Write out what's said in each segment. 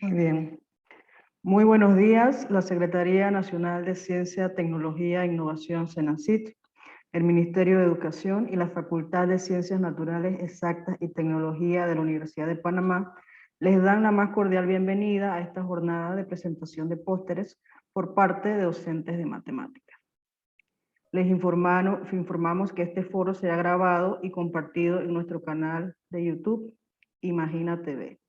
Muy bien. Muy buenos días. La Secretaría Nacional de Ciencia, Tecnología e Innovación, SENACYT, el Ministerio de Educación y la Facultad de Ciencias Naturales, Exactas y Tecnología de la Universidad de Panamá les dan la más cordial bienvenida a esta jornada de presentación de pósteres por parte de docentes de matemáticas. Les informamos que este foro será grabado y compartido en nuestro canal de YouTube, Imagina TV.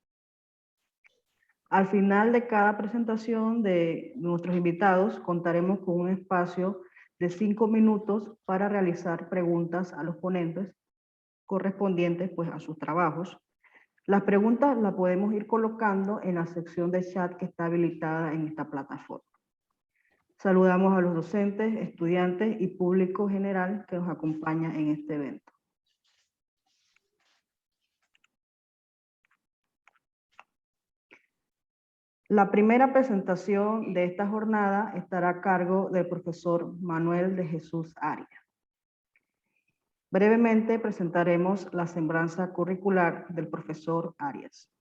Al final de cada presentación de nuestros invitados, contaremos con un espacio de 5 minutos para realizar preguntas a los ponentes correspondientes pues, a sus trabajos. Las preguntas las podemos ir colocando en la sección de chat que está habilitada en esta plataforma. Saludamos a los docentes, estudiantes y público general que nos acompaña en este evento. La primera presentación de esta jornada estará a cargo del profesor Manuel de Jesús Arias. Brevemente presentaremos la semblanza curricular del profesor Arias.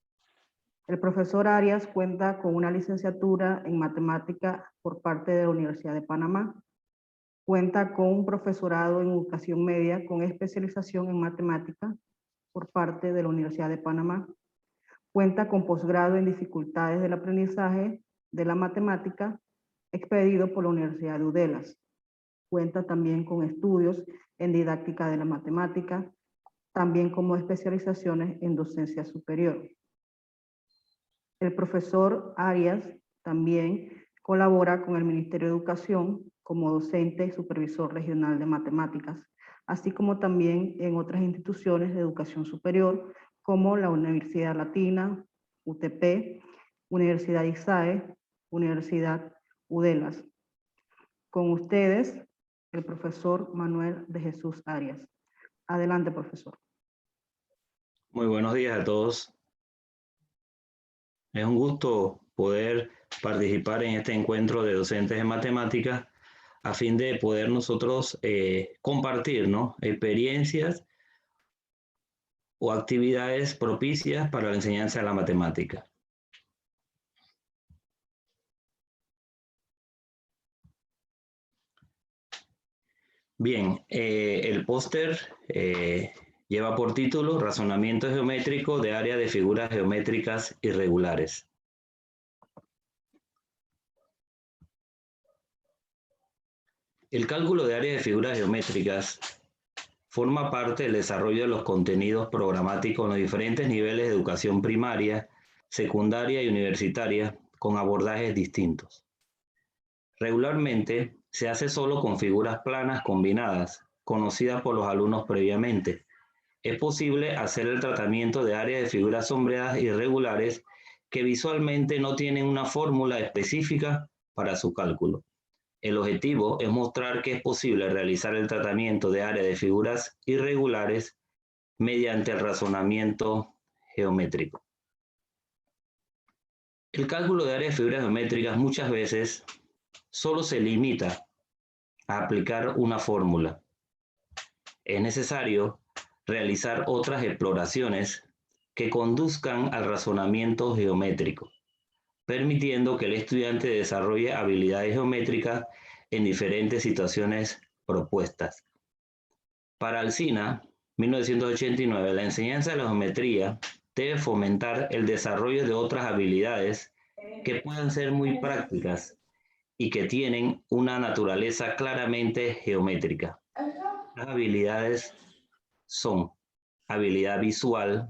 El profesor Arias cuenta con una licenciatura en matemática por parte de la Universidad de Panamá. Cuenta con un profesorado en educación media con especialización en matemática por parte de la Universidad de Panamá. Cuenta con posgrado en dificultades del aprendizaje de la matemática expedido por la Universidad de Uddelas. Cuenta también con estudios en didáctica de la matemática, también como especializaciones en docencia superior. El profesor Arias también colabora con el Ministerio de Educación como docente y supervisor regional de matemáticas, así como también en otras instituciones de educación superior como la Universidad Latina, UTP, Universidad ISAE, Universidad Uddelas. Con ustedes, el profesor Manuel de Jesús Arias. Adelante, profesor. Muy buenos días a todos. Es un gusto poder participar en este encuentro de docentes de matemáticas a fin de poder nosotros compartir, ¿no?, experiencias o actividades propicias para la enseñanza de la matemática. Bien, el póster lleva por título Razonamiento geométrico de área de figuras geométricas irregulares. El cálculo de área de figuras geométricas forma parte del desarrollo de los contenidos programáticos en los diferentes niveles de educación primaria, secundaria y universitaria, con abordajes distintos. Regularmente se hace solo con figuras planas combinadas, conocidas por los alumnos previamente. Es posible hacer el tratamiento de áreas de figuras sombreadas irregulares que visualmente no tienen una fórmula específica para su cálculo. El objetivo es mostrar que es posible realizar el tratamiento de áreas de figuras irregulares mediante el razonamiento geométrico. El cálculo de áreas de figuras geométricas muchas veces solo se limita a aplicar una fórmula. Es necesario realizar otras exploraciones que conduzcan al razonamiento geométrico, permitiendo que el estudiante desarrolle habilidades geométricas en diferentes situaciones propuestas. Para Alsina, 1989, la enseñanza de la geometría debe fomentar el desarrollo de otras habilidades que puedan ser muy prácticas y que tienen una naturaleza claramente geométrica. Las habilidades son habilidad visual,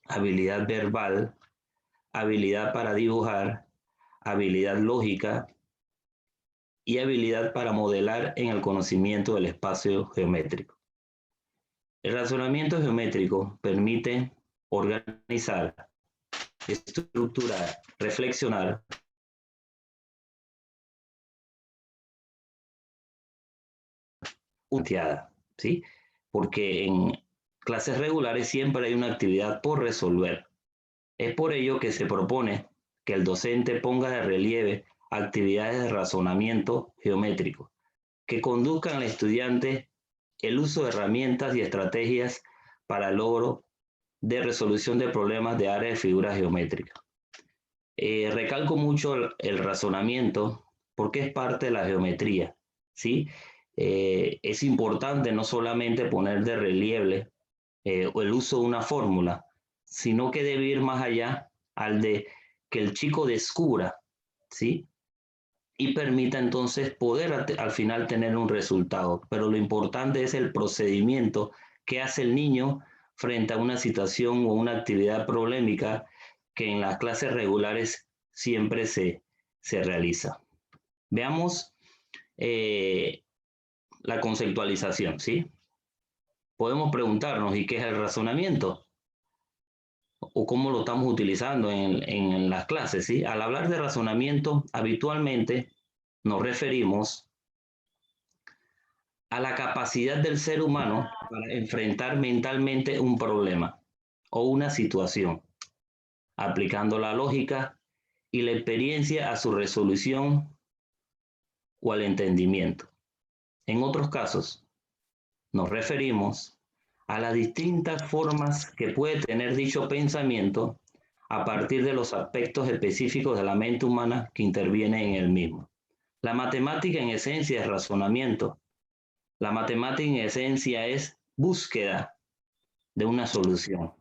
habilidad verbal, habilidad para dibujar, habilidad lógica y habilidad para modelar en el conocimiento del espacio geométrico. El razonamiento geométrico permite organizar, estructurar, reflexionar, ¿sí? Porque en clases regulares siempre hay una actividad por resolver. Es por ello que se propone que el docente ponga de relieve actividades de razonamiento geométrico que conduzcan al estudiante el uso de herramientas y estrategias para el logro de resolución de problemas de área de figuras geométricas. Recalco mucho el razonamiento porque es parte de la geometría, ¿sí? Es importante no solamente poner de relieve el uso de una fórmula, sino que debe ir más allá al de que el chico descubra, ¿sí? Y permita entonces poder al final tener un resultado. Pero lo importante es el procedimiento que hace el niño frente a una situación o una actividad problemática que en las clases regulares siempre se realiza. Veamos la conceptualización, ¿sí? Podemos preguntarnos, ¿y qué es el razonamiento? O cómo lo estamos utilizando en las clases, ¿sí? Al hablar de razonamiento, habitualmente nos referimos a la capacidad del ser humano para enfrentar mentalmente un problema o una situación, aplicando la lógica y la experiencia a su resolución o al entendimiento. En otros casos, nos referimos a las distintas formas que puede tener dicho pensamiento a partir de los aspectos específicos de la mente humana que intervienen en el mismo. La matemática en esencia es razonamiento. La matemática en esencia es búsqueda de una solución.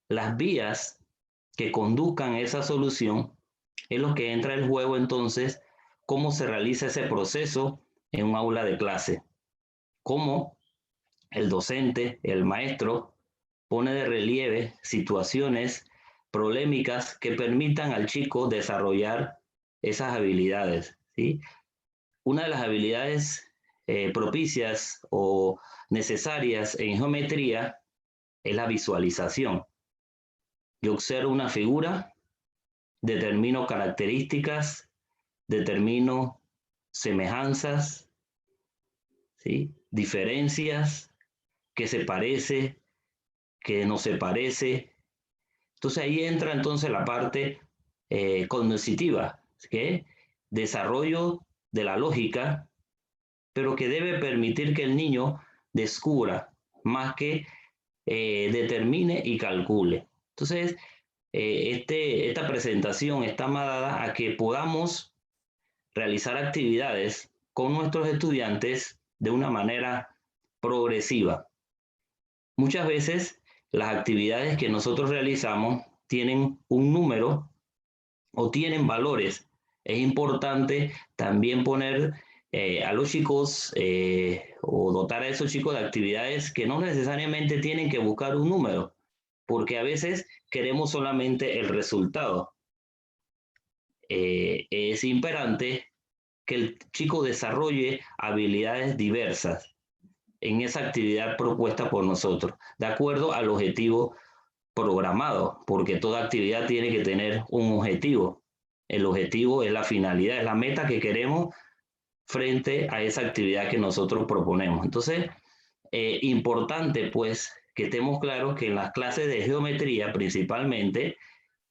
Las vías que conduzcan a esa solución es lo que entra en juego entonces, cómo se realiza ese proceso en un aula de clase. Cómo el docente, el maestro, pone de relieve situaciones problemáticas que permitan al chico desarrollar esas habilidades, ¿sí? Una de las habilidades propicias o necesarias en geometría es la visualización. Yo observo una figura, determino características, determino semejanzas, ¿sí? Diferencias, qué se parece, qué no se parece. Entonces ahí entra entonces la parte cognitiva, ¿sí? Desarrollo de la lógica, pero que debe permitir que el niño descubra más que determine y calcule. Entonces, esta presentación está más dada a que podamos realizar actividades con nuestros estudiantes de una manera progresiva. Muchas veces las actividades que nosotros realizamos tienen un número o tienen valores. Es importante también poner a los chicos o dotar a esos chicos de actividades que no necesariamente tienen que buscar un número, porque a veces queremos solamente el resultado. Es imperante que el chico desarrolle habilidades diversas en esa actividad propuesta por nosotros, de acuerdo al objetivo programado, porque toda actividad tiene que tener un objetivo. El objetivo es la finalidad, es la meta que queremos frente a esa actividad que nosotros proponemos. Entonces, importante pues que estemos claros que en las clases de geometría principalmente,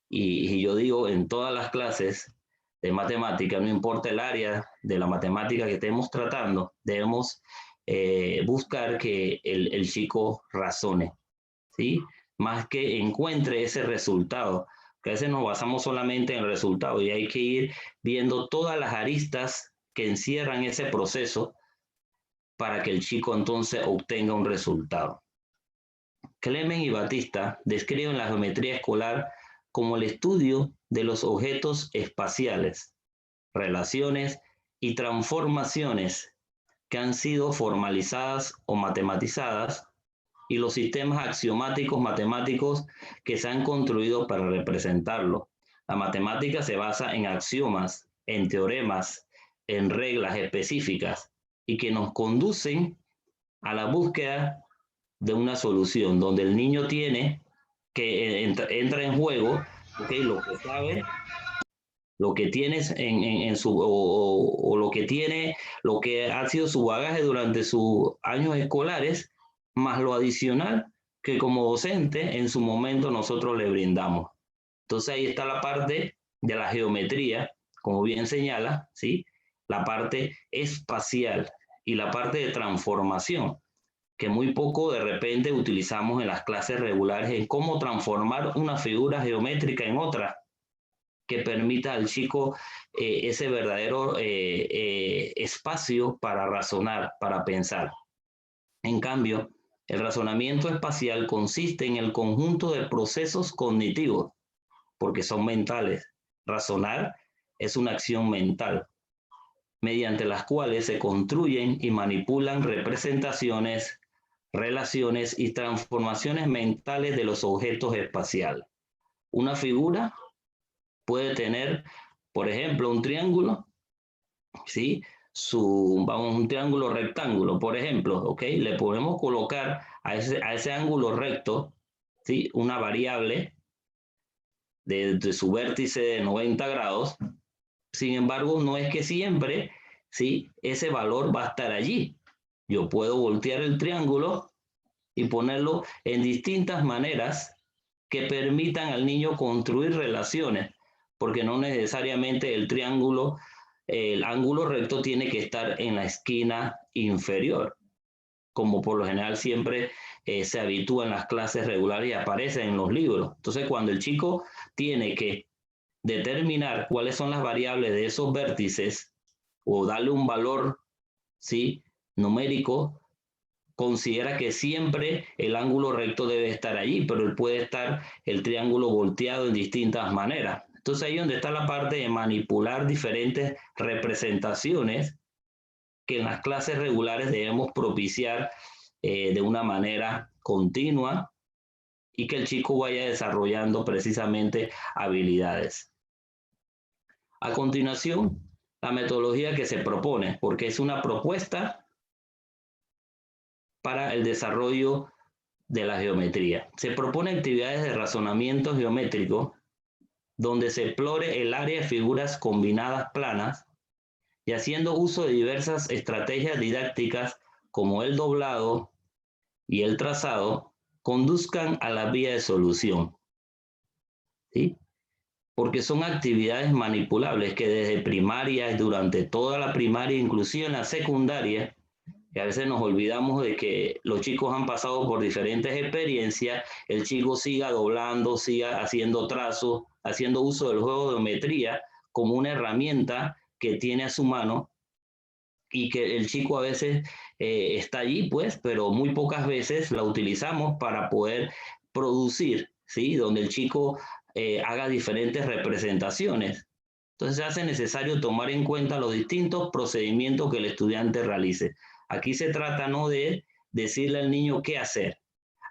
y yo digo en todas las clases de matemática, no importa el área de la matemática que estemos tratando, debemos buscar que el chico razone, ¿sí? Más que encuentre ese resultado, que a veces nos basamos solamente en el resultado y hay que ir viendo todas las aristas que encierran ese proceso para que el chico entonces obtenga un resultado. Clement y Batista describen la geometría escolar como el estudio de los objetos espaciales, relaciones y transformaciones que han sido formalizadas o matematizadas y los sistemas axiomáticos matemáticos que se han construido para representarlo. La matemática se basa en axiomas, en teoremas, en reglas específicas y que nos conducen a la búsqueda de una solución, donde el niño tiene que entra en juego, okay, lo que sabe, lo que tienes en su, o lo que tiene, lo que ha sido su bagaje durante sus años escolares, más lo adicional que como docente en su momento nosotros le brindamos. Entonces ahí está la parte de la geometría, como bien señala, ¿sí? La parte espacial y la parte de transformación, que muy poco de repente utilizamos en las clases regulares en cómo transformar una figura geométrica en otra, que permita al chico ese verdadero espacio para razonar, para pensar. En cambio, el razonamiento espacial consiste en el conjunto de procesos cognitivos, porque son mentales. Razonar es una acción mental, mediante las cuales se construyen y manipulan representaciones, relaciones y transformaciones mentales de los objetos espaciales. Una figura puede tener, por ejemplo, un triángulo, ¿sí? Un triángulo rectángulo, por ejemplo, ¿ok? Le podemos colocar a ese ángulo recto, ¿sí? Una variable de su vértice de 90 grados. Sin embargo, no es que siempre, ¿sí? Ese valor va a estar allí. Yo puedo voltear el triángulo y ponerlo en distintas maneras que permitan al niño construir relaciones, porque no necesariamente el ángulo recto tiene que estar en la esquina inferior, como por lo general siempre se habitúa en las clases regulares y aparece en los libros. Entonces, cuando el chico tiene que determinar cuáles son las variables de esos vértices o darle un valor, ¿sí? Numérico, considera que siempre el ángulo recto debe estar allí, pero él puede estar el triángulo volteado en distintas maneras. Entonces ahí es donde está la parte de manipular diferentes representaciones que en las clases regulares debemos propiciar de una manera continua y que el chico vaya desarrollando precisamente habilidades. A continuación, la metodología que se propone, porque es una propuesta para el desarrollo de la geometría. Se propone actividades de razonamiento geométrico donde se explore el área de figuras combinadas planas y haciendo uso de diversas estrategias didácticas como el doblado y el trazado, conduzcan a la vía de solución. ¿Sí? Porque son actividades manipulables que desde primaria, durante toda la primaria, inclusive en la secundaria, y a veces nos olvidamos de que los chicos han pasado por diferentes experiencias, el chico siga doblando, siga haciendo trazos, haciendo uso del juego de geometría como una herramienta que tiene a su mano y que el chico a veces está allí, pues, pero muy pocas veces la utilizamos para poder producir, ¿sí? Donde el chico haga diferentes representaciones. Entonces se hace necesario tomar en cuenta los distintos procedimientos que el estudiante realice. Aquí se trata no de decirle al niño qué hacer.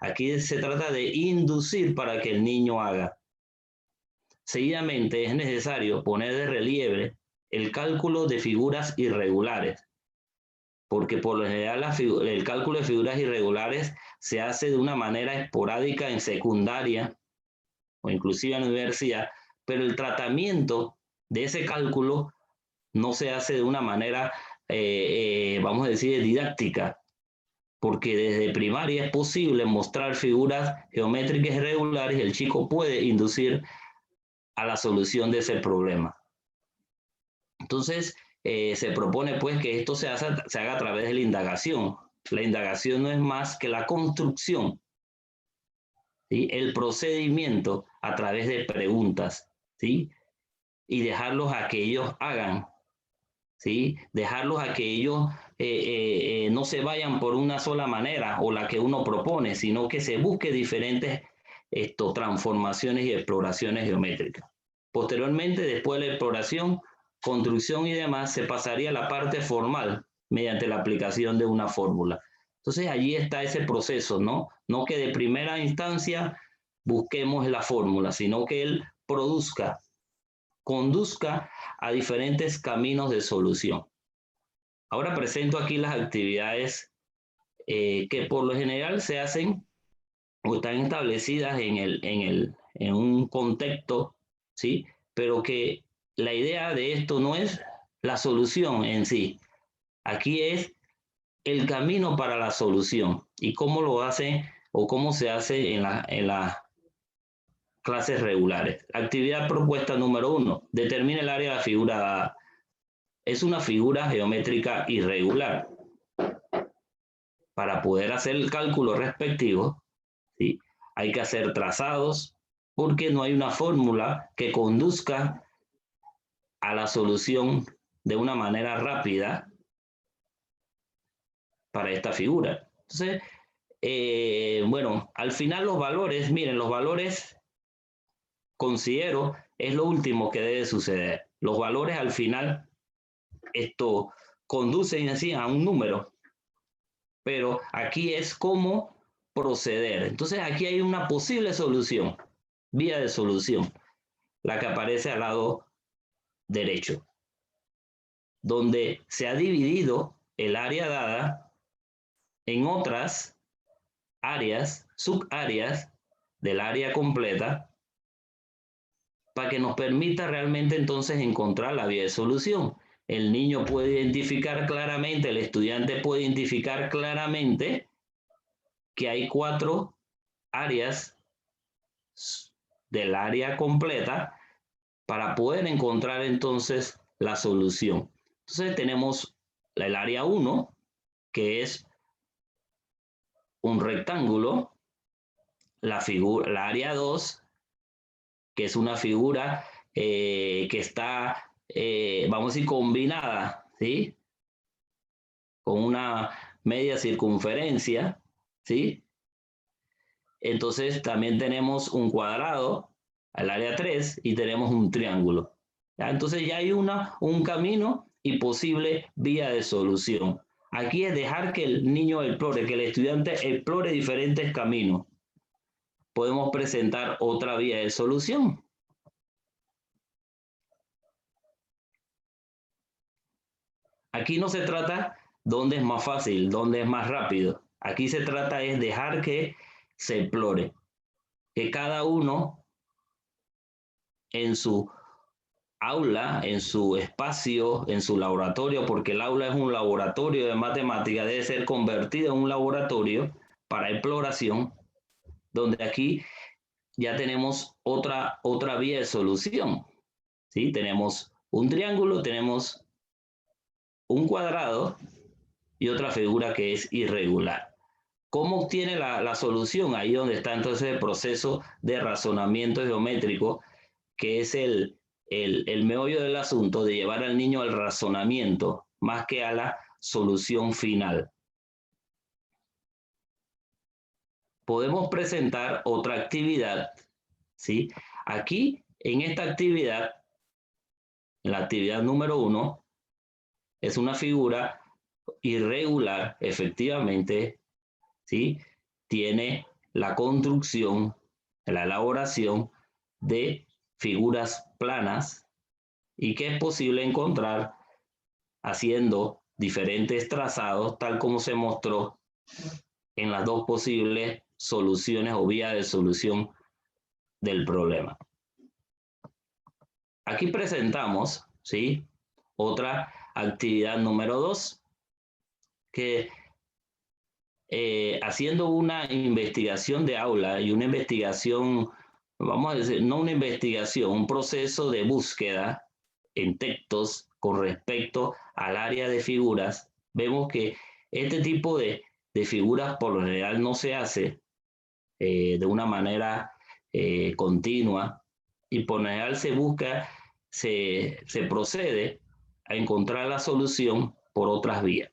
Aquí se trata de inducir para que el niño haga. Seguidamente es necesario poner de relieve el cálculo de figuras irregulares, porque por lo general el cálculo de figuras irregulares se hace de una manera esporádica en secundaria o inclusive en la universidad, pero el tratamiento de ese cálculo no se hace de una manera, vamos a decir, didáctica, porque desde primaria es posible mostrar figuras geométricas irregulares y el chico puede inducir a la solución de ese problema. Entonces, se propone pues que esto se haga a través de la indagación. La indagación no es más que la construcción, ¿sí? El procedimiento a través de preguntas, ¿sí? Y dejarlos a que ellos hagan, ¿sí? Dejarlos a que ellos no se vayan por una sola manera o la que uno propone, sino que se busque diferentes transformaciones y exploraciones geométricas. Posteriormente, después de la exploración, construcción y demás, se pasaría a la parte formal mediante la aplicación de una fórmula. Entonces allí está ese proceso, ¿no? No que de primera instancia busquemos la fórmula, sino que él produzca, conduzca a diferentes caminos de solución. Ahora presento aquí las actividades que por lo general se hacen o están establecidas en un contexto, ¿sí? Pero que la idea de esto no es la solución en sí. Aquí es el camino para la solución y cómo lo hace o cómo se hace en la clases regulares. Actividad propuesta número 1. Determine el área de la figura dada. Es una figura geométrica irregular. Para poder hacer el cálculo respectivo, ¿sí?, hay que hacer trazados porque no hay una fórmula que conduzca a la solución de una manera rápida para esta figura. Entonces, bueno, al final los valores, miren, los valores considero es lo último que debe suceder. Los valores al final, esto conducen así a un número, pero aquí es cómo proceder. Entonces aquí hay una posible solución, vía de solución, la que aparece al lado derecho, donde se ha dividido el área dada en otras áreas, subáreas del área completa, para que nos permita realmente entonces encontrar la vía de solución. El niño puede identificar claramente, el estudiante puede identificar claramente que hay 4 áreas del área completa para poder encontrar entonces la solución. Entonces tenemos el área 1, que es un rectángulo, la área 2, que es una figura que está, vamos a decir, combinada, ¿sí?, con una media circunferencia, ¿sí? Entonces también tenemos un cuadrado al área 3 y tenemos un triángulo. ¿Ya? Entonces ya hay un camino y posible vía de solución. Aquí es dejar que el niño explore, que el estudiante explore diferentes caminos. Podemos presentar otra vía de solución. Aquí no se trata dónde es más fácil, dónde es más rápido. Aquí se trata es dejar que se explore, que cada uno en su aula, en su espacio, en su laboratorio, porque el aula es un laboratorio de matemáticas, debe ser convertido en un laboratorio para exploración, donde aquí ya tenemos otra vía de solución, ¿sí? Tenemos un triángulo, tenemos un cuadrado y otra figura que es irregular. ¿Cómo obtiene la solución? Ahí donde está entonces el proceso de razonamiento geométrico, que es el meollo del asunto, de llevar al niño al razonamiento más que a la solución final. Podemos presentar otra actividad, ¿sí? Aquí, en esta actividad, en la actividad número 1, es una figura irregular, efectivamente, ¿sí? Tiene la construcción, la elaboración de figuras planas y que es posible encontrar haciendo diferentes trazados, tal como se mostró en las 2 posibles soluciones o vías de solución del problema. Aquí presentamos, ¿sí?, otra actividad número 2, que haciendo una investigación de aula y una investigación, vamos a decir, no una investigación, un proceso de búsqueda en textos con respecto al área de figuras, vemos que este tipo de figuras por lo general no se hace de una manera continua y por lo general se busca, se procede a encontrar la solución por otras vías.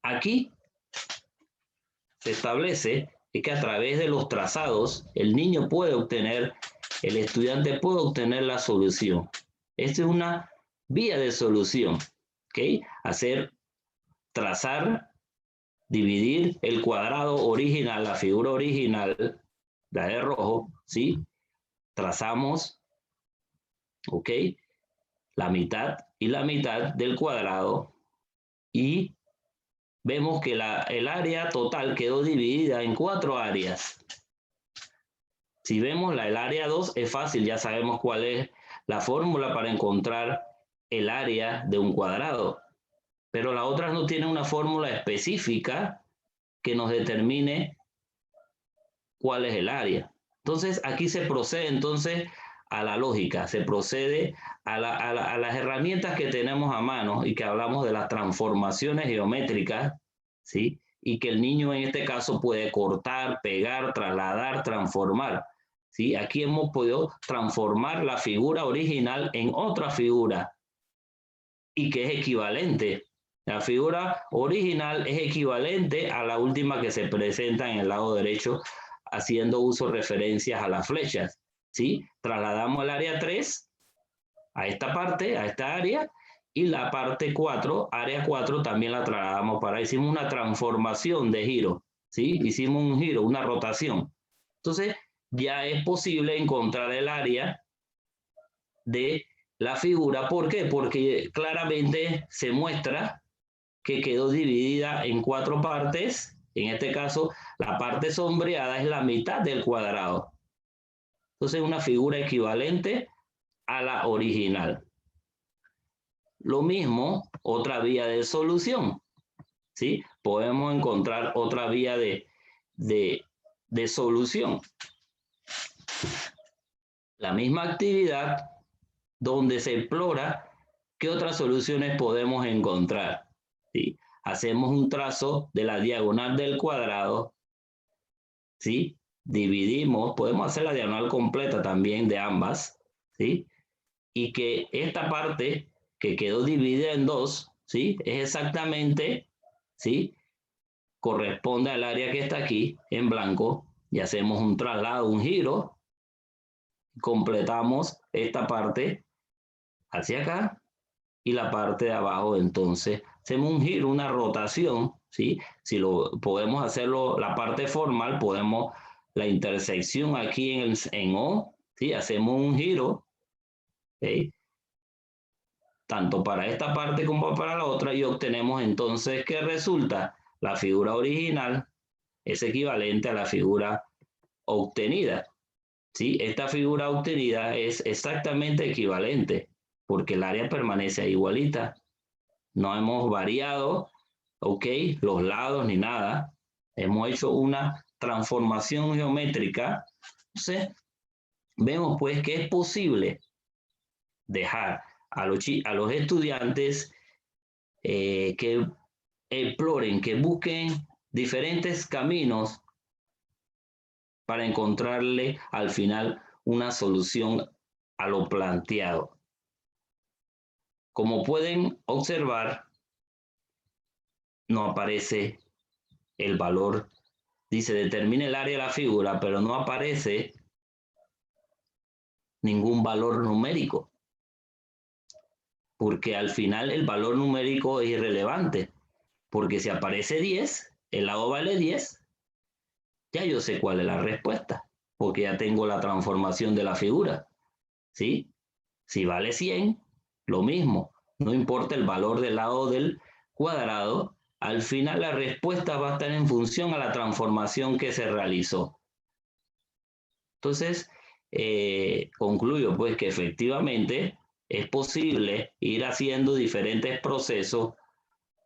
Aquí se establece que a través de los trazados el niño puede obtener, el estudiante puede obtener la solución. Esta es una vía de solución, ¿ok? Trazar, dividir el cuadrado original, la figura original, la de rojo, ¿sí? Trazamos, ¿ok?, la mitad y la mitad del cuadrado y vemos que el área total quedó dividida en 4 áreas. Si vemos el área 2 es fácil, ya sabemos cuál es la fórmula para encontrar el área de un cuadrado. Pero la otra no tiene una fórmula específica que nos determine cuál es el área. Entonces, aquí se procede entonces a la lógica, se procede a las herramientas que tenemos a mano y que hablamos de las transformaciones geométricas, ¿sí? Y que el niño en este caso puede cortar, pegar, trasladar, transformar, ¿sí? Aquí hemos podido transformar la figura original en otra figura y que es equivalente. La figura original es equivalente a la última que se presenta en el lado derecho, haciendo uso de referencias a las flechas, ¿sí? Trasladamos el área 3 a esta parte, a esta área, y la parte 4, área 4, también la trasladamos para, hicimos una transformación de giro, ¿sí? Hicimos un giro, una rotación. Entonces, ya es posible encontrar el área de la figura. ¿Por qué? Porque claramente se muestra que quedó dividida en 4 partes. En este caso, la parte sombreada es la mitad del cuadrado. Entonces, una figura equivalente a la original. Lo mismo, otra vía de solución, ¿sí? Podemos encontrar otra vía de solución. La misma actividad donde se explora qué otras soluciones podemos encontrar, ¿sí? Hacemos un trazo de la diagonal del cuadrado, ¿sí? Dividimos, podemos hacer la diagonal completa también de ambas, ¿sí? Y que esta parte que quedó dividida en 2, ¿sí? Es exactamente, ¿sí? Corresponde al área que está aquí en blanco y hacemos un traslado, un giro, completamos esta parte hacia acá y la parte de abajo, entonces hacemos un giro, una rotación, ¿sí? Si lo podemos hacerlo, la parte formal, podemos, la intersección aquí en O, ¿sí? Hacemos un giro, ¿sí? Tanto para esta parte como para la otra, y obtenemos entonces que resulta la figura original es equivalente a la figura obtenida, ¿sí? Esta figura obtenida es exactamente equivalente porque el área permanece igualita. No hemos variado, ¿ok? Los lados ni nada. Hemos hecho una transformación geométrica. Entonces, vemos pues que es posible dejar a los estudiantes que exploren, que busquen diferentes caminos para encontrarle al final una solución a lo planteado. Como pueden observar, no aparece el valor. Dice, determine el área de la figura, pero no aparece ningún valor numérico, porque al final el valor numérico es irrelevante, porque si aparece 10, el lado vale 10, ya yo sé cuál es la respuesta, porque ya tengo la transformación de la figura, ¿sí? Si vale 100, lo mismo, no importa el valor del lado del cuadrado, al final la respuesta va a estar en función a la transformación que se realizó. Entonces, concluyo pues que efectivamente es posible ir haciendo diferentes procesos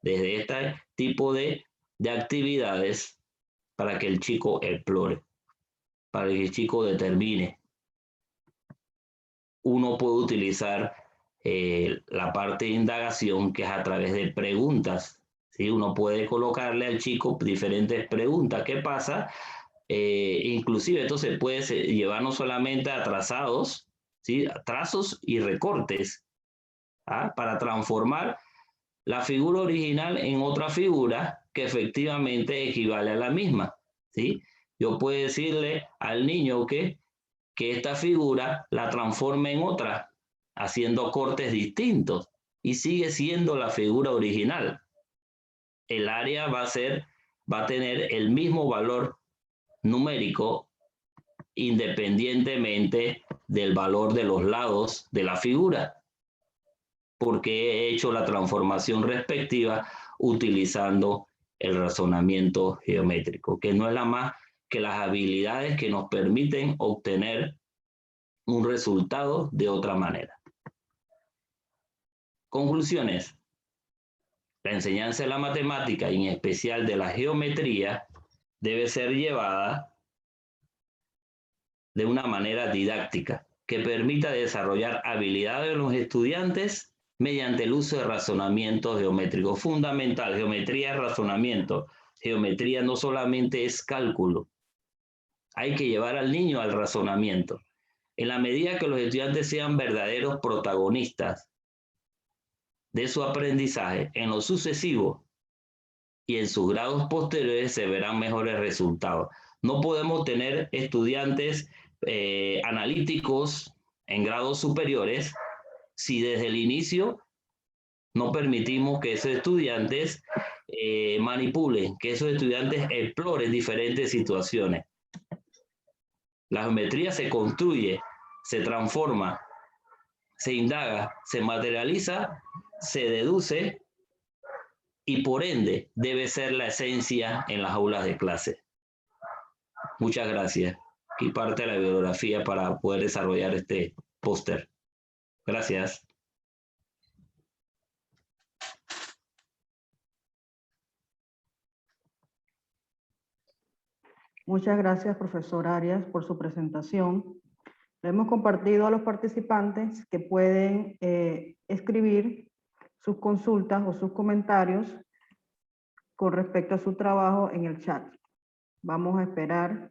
desde este tipo de actividades para que el chico explore, para que el chico determine. Uno puede utilizar la parte de indagación, que es a través de preguntas, ¿sí? Uno puede colocarle al chico diferentes preguntas. ¿Qué pasa? Inclusive esto se puede llevar no solamente a trazados, ¿sí? A trazos y recortes, ¿ah? Para transformar la figura original en otra figura que efectivamente equivale a la misma, ¿sí? Yo puedo decirle al niño que esta figura la transforme en otra, haciendo cortes distintos, y sigue siendo la figura original. El área va a tener el mismo valor numérico independientemente del valor de los lados de la figura, porque he hecho la transformación respectiva utilizando el razonamiento geométrico, que no es la más que las habilidades que nos permiten obtener un resultado de otra manera. Conclusiones. La enseñanza de la matemática, y en especial de la geometría, debe ser llevada de una manera didáctica que permita desarrollar habilidades en los estudiantes mediante el uso de razonamiento geométrico. Fundamental, geometría es razonamiento. Geometría no solamente es cálculo. Hay que llevar al niño al razonamiento. En la medida que los estudiantes sean verdaderos protagonistas de su aprendizaje, en lo sucesivo y en sus grados posteriores se verán mejores resultados. No podemos tener estudiantes analíticos en grados superiores si desde el inicio no permitimos que esos estudiantes manipulen, que esos estudiantes exploren diferentes situaciones. La geometría se construye, se transforma, se indaga, se materializa, se deduce y por ende debe ser la esencia en las aulas de clase. Muchas gracias. Aquí parte de la bibliografía para poder desarrollar este póster. Gracias. Muchas gracias, profesor Arias, por su presentación. Le hemos compartido a los participantes que pueden escribir sus consultas o sus comentarios con respecto a su trabajo en el chat. Vamos a esperar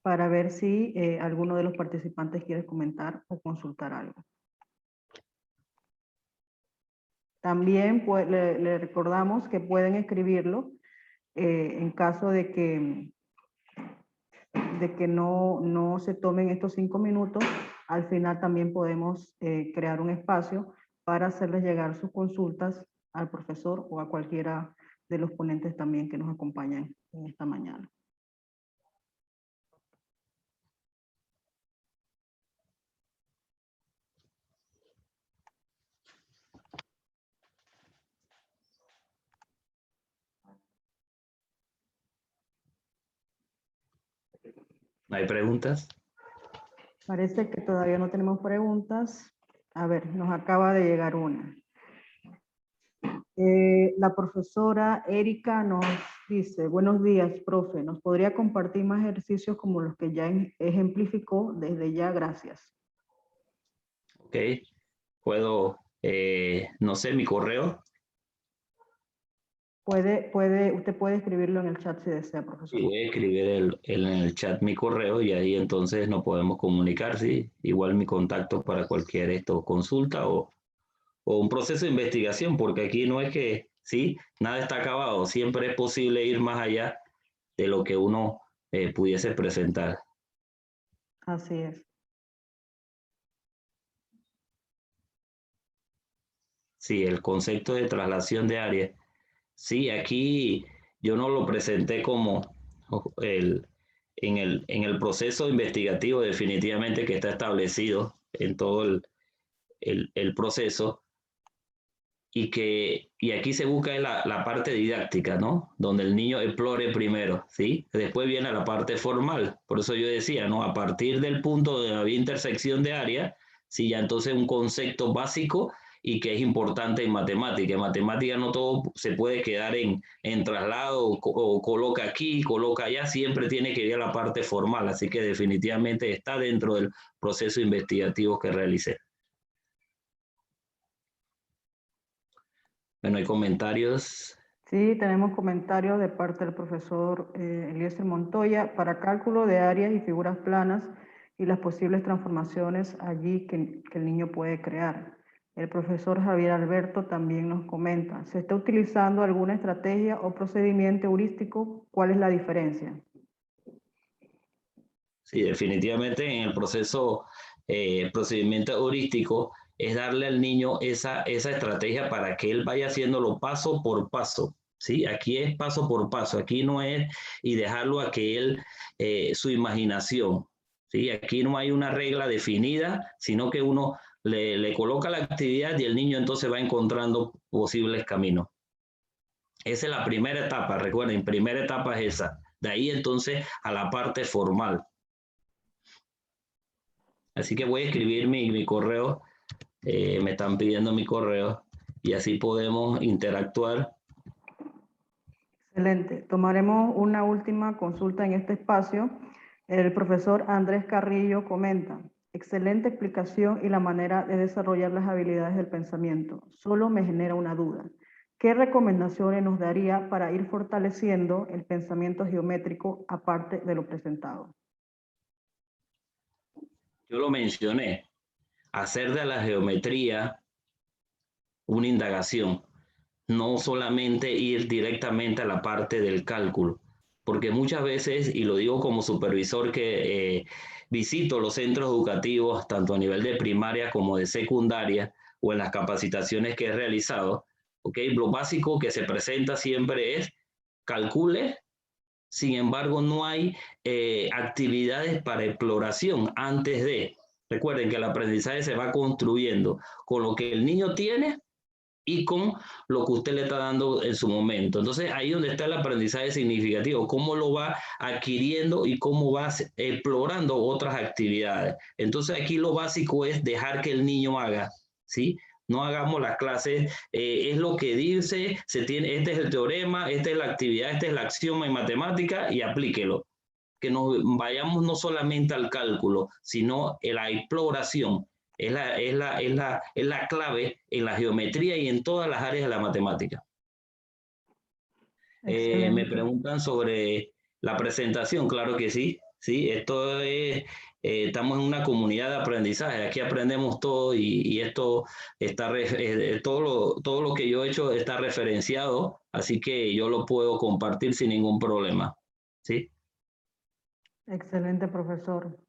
para ver si alguno de los participantes quiere comentar o consultar algo. También le recordamos que pueden escribirlo en caso de que no se tomen estos 5 minutos. Al final también podemos crear un espacio para hacerles llegar sus consultas al profesor o a cualquiera de los ponentes también que nos acompañan en esta mañana. ¿No hay preguntas? Parece que todavía no tenemos preguntas. A ver, nos acaba de llegar una. La profesora Erika nos dice: buenos días, profe. ¿Nos podría compartir más ejercicios como los que ya ejemplificó? Desde ya, gracias. Ok. Puedo, no sé, mi correo. Usted puede escribirlo en el chat si desea, profesor. Sí, voy a escribir en el chat mi correo y ahí entonces nos podemos comunicar, sí. Igual mi contacto para cualquier consulta o un proceso de investigación, porque aquí no es que, sí, nada está acabado. Siempre es posible ir más allá de lo que uno pudiese presentar. Así es. Sí, el concepto de traslación de área. Sí, aquí yo no lo presenté como en el proceso investigativo definitivamente que está establecido en todo el proceso y aquí se busca la parte didáctica, ¿no? Donde el niño explore primero, ¿sí? Después viene la parte formal. Por eso yo decía, ¿no? A partir del punto de la intersección de áreas, sí, ya entonces un concepto básico y que es importante en matemática. En matemática no todo se puede quedar en traslado o coloca aquí, coloca allá, siempre tiene que ir a la parte formal, así que definitivamente está dentro del proceso investigativo que realicé. Bueno, hay comentarios. Sí, tenemos comentarios de parte del profesor Eliezer Montoya para cálculo de áreas y figuras planas y las posibles transformaciones allí que el niño puede crear. El profesor Javier Alberto también nos comenta: ¿se está utilizando alguna estrategia o procedimiento heurístico? ¿Cuál es la diferencia? Sí, definitivamente en el procedimiento heurístico es darle al niño esa estrategia para que él vaya haciéndolo paso por paso. ¿Sí? Aquí es paso por paso, aquí no es y dejarlo a que él, su imaginación. ¿Sí? Aquí no hay una regla definida, sino que uno le coloca la actividad y el niño entonces va encontrando posibles caminos. Esa es la primera etapa, recuerden, primera etapa es esa. De ahí entonces a la parte formal. Así que voy a escribir mi correo, me están pidiendo mi correo y así podemos interactuar. Excelente. Tomaremos una última consulta en este espacio. El profesor Andrés Carrillo comenta, excelente explicación y la manera de desarrollar las habilidades del pensamiento. Solo me genera una duda. ¿Qué recomendaciones nos daría para ir fortaleciendo el pensamiento geométrico aparte de lo presentado? Yo lo mencioné, hacer de la geometría una indagación, no solamente ir directamente a la parte del cálculo, porque muchas veces, y lo digo como supervisor que visito los centros educativos, tanto a nivel de primaria como de secundaria, o en las capacitaciones que he realizado, ¿okay? Lo básico que se presenta siempre es calcule. Sin embargo, no hay actividades para exploración antes de. Recuerden que el aprendizaje se va construyendo con lo que el niño tiene y con lo que usted le está dando en su momento. Entonces, ahí donde está el aprendizaje significativo, cómo lo va adquiriendo y cómo va explorando otras actividades. Entonces, aquí lo básico es dejar que el niño haga, ¿sí? No hagamos las clases, es lo que dice, se tiene, este es el teorema, esta es la actividad, esta es la axioma en matemática y aplíquelo. Que nos vayamos no solamente al cálculo, sino a la exploración. Es la clave en la geometría y en todas las áreas de la matemática. Me preguntan sobre la presentación, claro que sí. Sí, esto es, estamos en una comunidad de aprendizaje, aquí aprendemos todo y esto está, todo lo que yo he hecho está referenciado, así que yo lo puedo compartir sin ningún problema. ¿Sí? Excelente, profesor.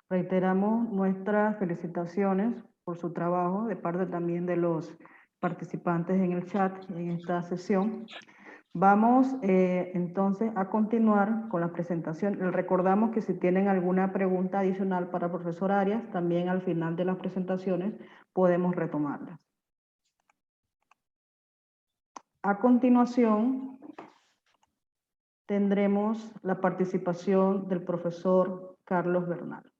Reiteramos nuestras felicitaciones por su trabajo de parte también de los participantes en el chat en esta sesión. Vamos entonces a continuar con la presentación. Les recordamos que si tienen alguna pregunta adicional para el profesor Arias, también al final de las presentaciones podemos retomarlas. A continuación, tendremos la participación del profesor Carlos Bernal.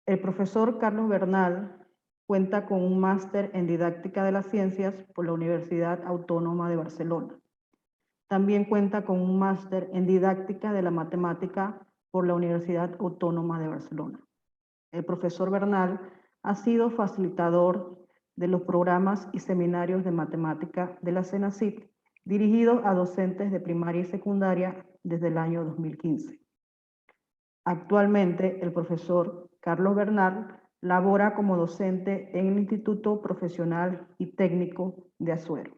El profesor Carlos Bernal cuenta con un máster en didáctica de las ciencias por la Universidad Autónoma de Barcelona. También cuenta con un máster en didáctica de la matemática por la Universidad Autónoma de Barcelona. El profesor Bernal ha sido facilitador de los programas y seminarios de matemática de la CENACYT, dirigidos a docentes de primaria y secundaria desde el año 2015. Actualmente, el profesor Carlos Bernal labora como docente en el Instituto Profesional y Técnico de Azuero.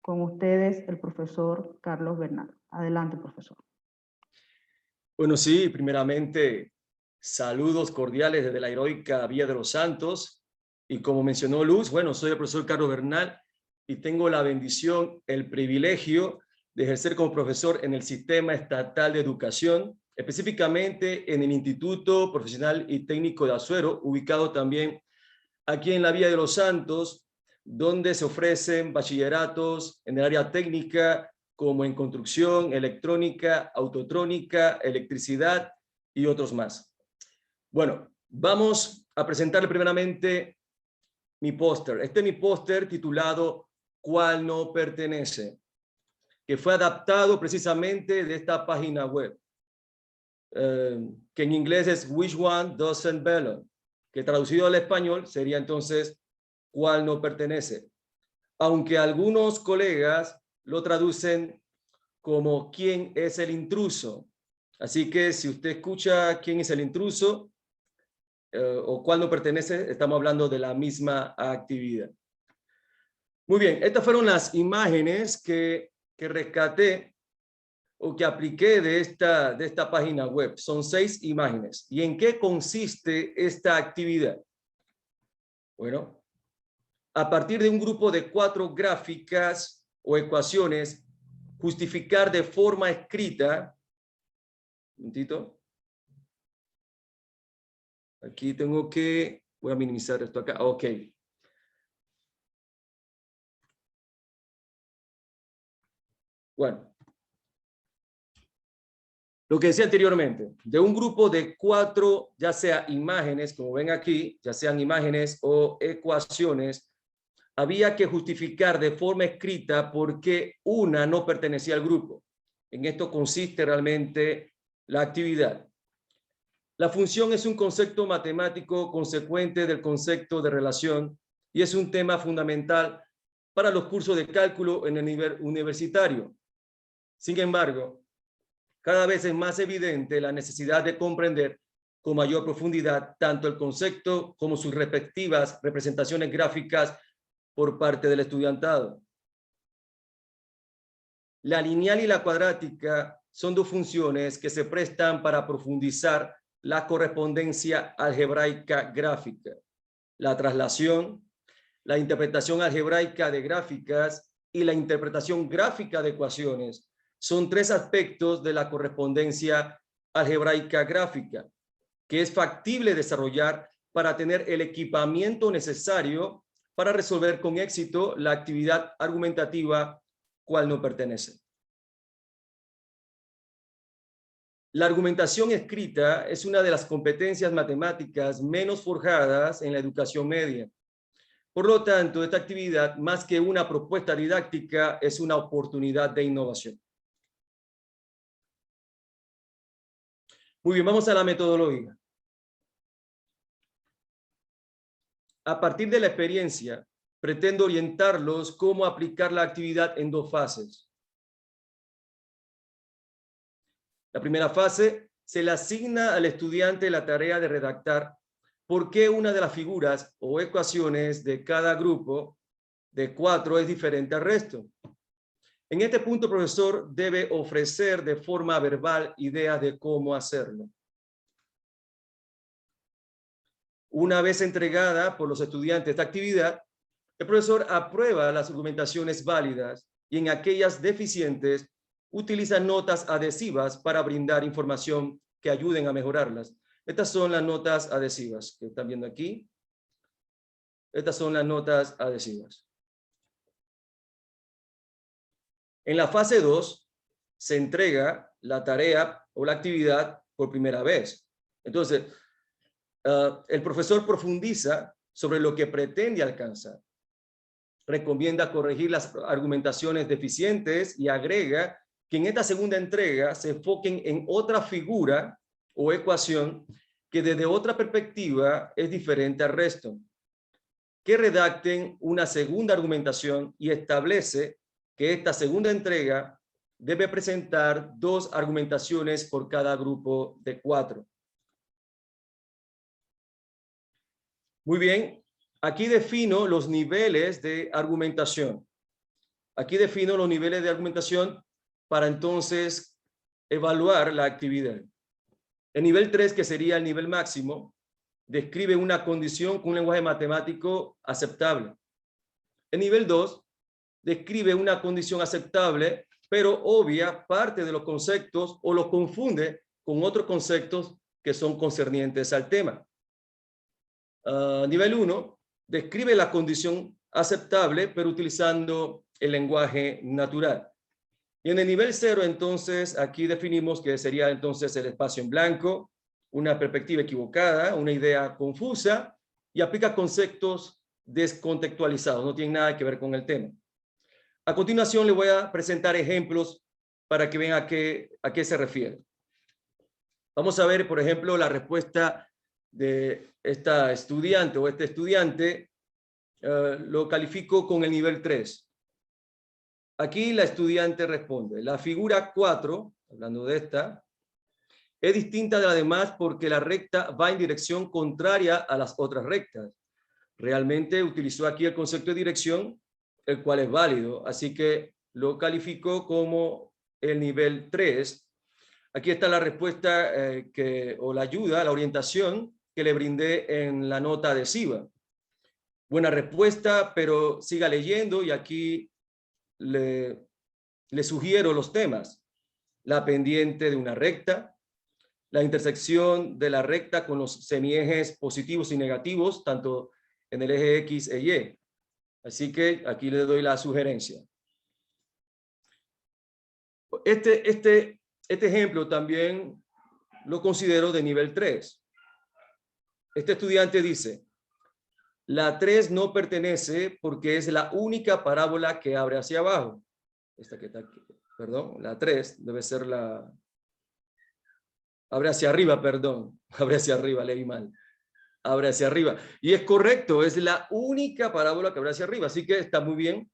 Con ustedes, el profesor Carlos Bernal. Adelante, profesor. Bueno, sí, primeramente, saludos cordiales desde la heroica Villa de los Santos. Y como mencionó Luz, bueno, soy el profesor Carlos Bernal y tengo la bendición, el privilegio de ejercer como profesor en el Sistema Estatal de Educación, específicamente en el Instituto Profesional y Técnico de Azuero, ubicado también aquí en la Villa de los Santos, donde se ofrecen bachilleratos en el área técnica, como en construcción, electrónica, autotrónica, electricidad y otros más. Bueno, vamos a presentarle primeramente mi póster. Este es mi póster titulado ¿Cuál no pertenece?, que fue adaptado precisamente de esta página web, que en inglés es Which One Doesn't Belong, que traducido al español sería entonces ¿Cuál no pertenece? Aunque algunos colegas lo traducen como ¿quién es el intruso? Así que si usted escucha ¿quién es el intruso? O ¿cuál no pertenece? Estamos hablando de la misma actividad. Muy bien, estas fueron las imágenes que rescaté o que apliqué de esta página web. Son 6 imágenes. ¿Y en qué consiste esta actividad? Bueno, a partir de un grupo de 4 gráficas o ecuaciones, justificar de forma escrita. Un momentito. Aquí tengo que, voy a minimizar esto acá. Ok. Bueno. Lo que decía anteriormente, de un grupo de 4, ya sea imágenes, como ven aquí, ya sean imágenes o ecuaciones, había que justificar de forma escrita por qué una no pertenecía al grupo. En esto consiste realmente La actividad. La función es un concepto matemático consecuente del concepto de relación y es un tema fundamental para los cursos de cálculo en el nivel universitario. Sin embargo, cada vez es más evidente la necesidad de comprender con mayor profundidad tanto el concepto como sus respectivas representaciones gráficas por parte del estudiantado. La lineal y la cuadrática son dos funciones que se prestan para profundizar la correspondencia algebraica gráfica, la traslación, la interpretación algebraica de gráficas y la interpretación gráfica de ecuaciones. Son tres aspectos de la correspondencia algebraica gráfica que es factible desarrollar para tener el equipamiento necesario para resolver con éxito la actividad argumentativa cual no pertenece. La argumentación escrita es una de las competencias matemáticas menos forjadas en la educación media. Por lo tanto, esta actividad, más que una propuesta didáctica, es una oportunidad de innovación. Muy bien, vamos a la metodología. A partir de la experiencia, pretendo orientarlos cómo aplicar la actividad en dos fases. La primera fase, se le asigna al estudiante la tarea de redactar por qué una de las figuras o ecuaciones de cada grupo de 4 es diferente al resto. En este punto, el profesor debe ofrecer de forma verbal ideas de cómo hacerlo. Una vez entregada por los estudiantes esta actividad, el profesor aprueba las argumentaciones válidas y en aquellas deficientes utiliza notas adhesivas para brindar información que ayuden a mejorarlas. Estas son las notas adhesivas que están viendo aquí. Estas son las notas adhesivas. En la fase 2 se entrega la tarea o la actividad por primera vez. Entonces, el profesor profundiza sobre lo que pretende alcanzar. Recomienda corregir las argumentaciones deficientes y agrega que en esta segunda entrega se enfoquen en otra figura o ecuación que desde otra perspectiva es diferente al resto. Que redacten una segunda argumentación y establece que esta segunda entrega debe presentar 2 argumentaciones por cada grupo de 4. Muy bien, aquí defino los niveles de argumentación. Aquí defino los niveles de argumentación para entonces evaluar la actividad. El nivel 3, que sería el nivel máximo, describe una condición con un lenguaje matemático aceptable. El nivel 2 describe una condición aceptable, pero obvia parte de los conceptos o los confunde con otros conceptos que son concernientes al tema. Nivel 1 describe la condición aceptable, pero utilizando el lenguaje natural. Y en el nivel 0, entonces, aquí definimos que sería entonces el espacio en blanco, una perspectiva equivocada, una idea confusa, y aplica conceptos descontextualizados, no tienen nada que ver con el tema. A continuación, le voy a presentar ejemplos para que vean a qué se refiere. Vamos a ver, por ejemplo, la respuesta de esta estudiante o este estudiante. Lo califico con el nivel 3. Aquí la estudiante responde: la figura 4, hablando de esta, es distinta de la demás porque la recta va en dirección contraria a las otras rectas. Realmente utilizó aquí el concepto de dirección, el cual es válido, así que lo califico como el nivel 3. Aquí está la respuesta o la ayuda, la orientación que le brindé en la nota adhesiva. Buena respuesta, pero siga leyendo y aquí le sugiero los temas: la pendiente de una recta, la intersección de la recta con los semiejes positivos y negativos, tanto en el eje X e Y. Así que aquí le doy la sugerencia. Este ejemplo también lo considero de nivel 3. Este estudiante dice: la 3 no pertenece porque es la única parábola que abre hacia abajo. Esta que está aquí, perdón, la 3 debe ser la Abre hacia arriba, perdón. Abre hacia arriba, leí mal. Abre hacia arriba. Y es correcto, es la única parábola que abre hacia arriba, así que está muy bien.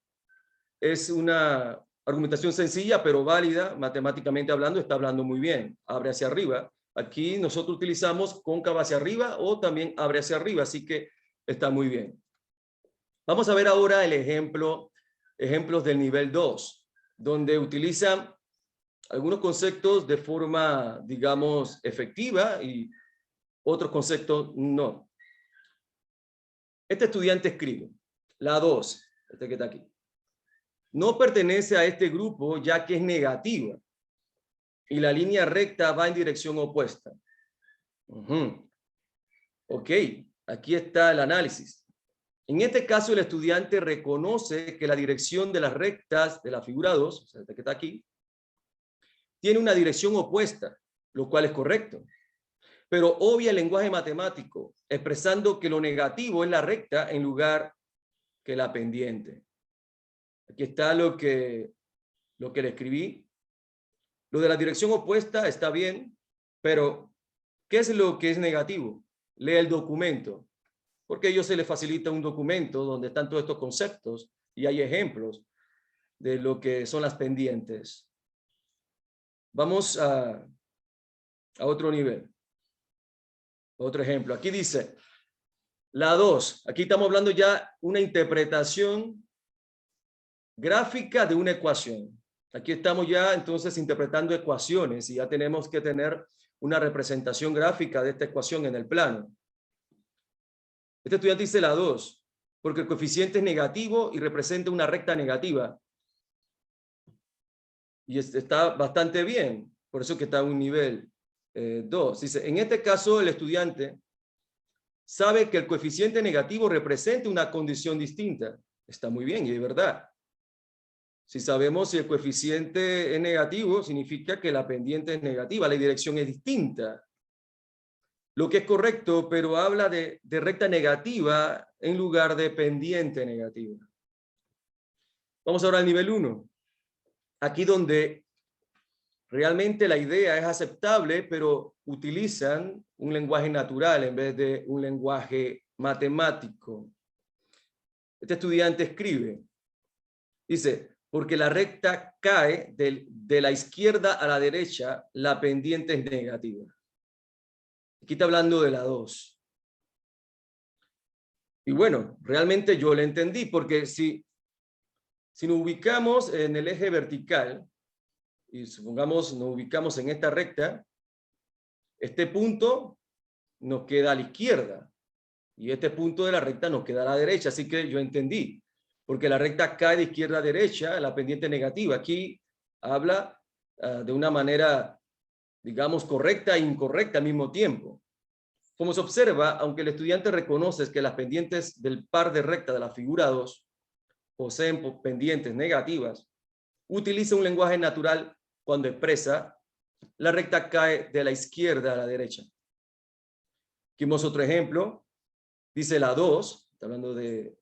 Es una argumentación sencilla, pero válida, matemáticamente hablando, está hablando muy bien. Abre hacia arriba. Aquí nosotros utilizamos cóncava hacia arriba o también abre hacia arriba, así que está muy bien. Vamos a ver ahora el ejemplos del nivel 2, donde utilizan algunos conceptos de forma, digamos, efectiva y otros conceptos no. Este estudiante escribe, la 2, este que está aquí, no pertenece a este grupo ya que es negativa y la línea recta va en dirección opuesta. Ok, aquí está el análisis. En este caso, el estudiante reconoce que la dirección de las rectas de la figura 2, o sea, este que está aquí, tiene una dirección opuesta, lo cual es correcto. Pero obvia el lenguaje matemático, expresando que lo negativo es la recta en lugar que la pendiente. Aquí está lo que le escribí. Lo de la dirección opuesta está bien, pero ¿qué es lo que es negativo? Lee el documento, porque a ellos se les facilita un documento donde están todos estos conceptos y hay ejemplos de lo que son las pendientes. Vamos a otro nivel. Otro ejemplo. Aquí dice, la 2. Aquí estamos hablando ya una interpretación gráfica de una ecuación. Aquí estamos ya entonces interpretando ecuaciones y ya tenemos que tener una representación gráfica de esta ecuación en el plano. Este estudiante dice la 2, porque el coeficiente es negativo y representa una recta negativa. Y está bastante bien, por eso que está en un nivel 2. Dice, en este caso el estudiante sabe que el coeficiente negativo representa una condición distinta. Está muy bien y de verdad. Si sabemos si el coeficiente es negativo, significa que la pendiente es negativa, la dirección es distinta. Lo que es correcto, pero habla de recta negativa en lugar de pendiente negativa. Vamos ahora al nivel 1. Aquí donde realmente la idea es aceptable, pero utilizan un lenguaje natural en vez de un lenguaje matemático. Este estudiante escribe, dice, porque la recta cae de la izquierda a la derecha, la pendiente es negativa. Aquí está hablando de la 2. Y bueno, realmente yo le entendí, porque si nos ubicamos en el eje vertical, y supongamos nos ubicamos en esta recta, este punto nos queda a la izquierda, y este punto de la recta nos queda a la derecha, así que yo entendí, porque la recta cae de izquierda a derecha, la pendiente negativa. Aquí habla de una manera, digamos, correcta e incorrecta al mismo tiempo. Como se observa, aunque el estudiante reconoce que las pendientes del par de recta de la figura 2 poseen pendientes negativas, utiliza un lenguaje natural cuando expresa la recta cae de la izquierda a la derecha. Aquí vemos otro ejemplo. Dice la 2, está hablando de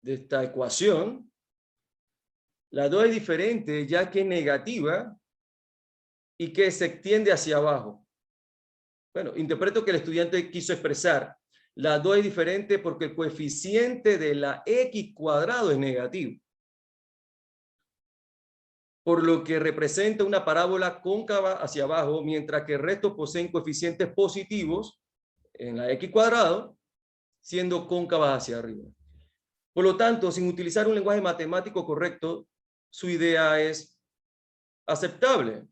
esta ecuación. La 2 es diferente ya que es negativa y que se extiende hacia abajo. Bueno, interpreto que el estudiante quiso expresar la 2 es diferente porque el coeficiente de la x cuadrado es negativo, por lo que representa una parábola cóncava hacia abajo, mientras que el resto poseen coeficientes positivos en la x cuadrado, siendo cóncavas hacia arriba. Por lo tanto, sin utilizar un lenguaje matemático correcto, su idea es aceptable.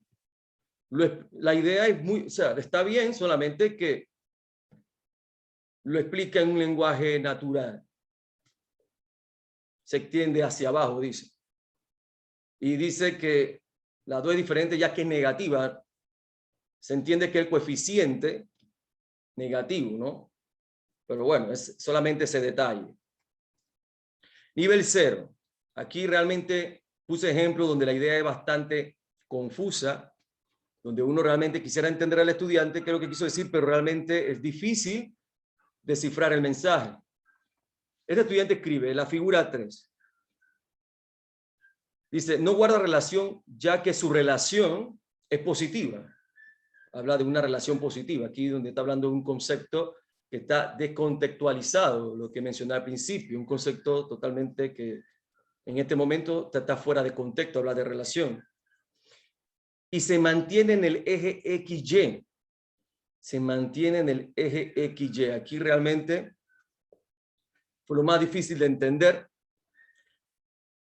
La idea es está bien, solamente que lo explica en un lenguaje natural. Se extiende hacia abajo, dice. Y dice que la 2 es diferente ya que es negativa. Se entiende que el coeficiente negativo, ¿no? Pero bueno, es solamente ese detalle. Nivel 0. Aquí realmente puse ejemplos donde la idea es bastante confusa, donde uno realmente quisiera entender al estudiante qué es lo que quiso decir, pero realmente es difícil descifrar el mensaje. Este estudiante escribe la figura 3. Dice, no guarda relación ya que su relación es positiva. habla de una relación positiva. Aquí donde está hablando de un concepto que está descontextualizado, lo que mencioné al principio, un concepto totalmente que en este momento está fuera de contexto, habla de relación. Y se mantiene en el eje XY. Se mantiene en el eje XY. Aquí realmente fue lo más difícil de entender.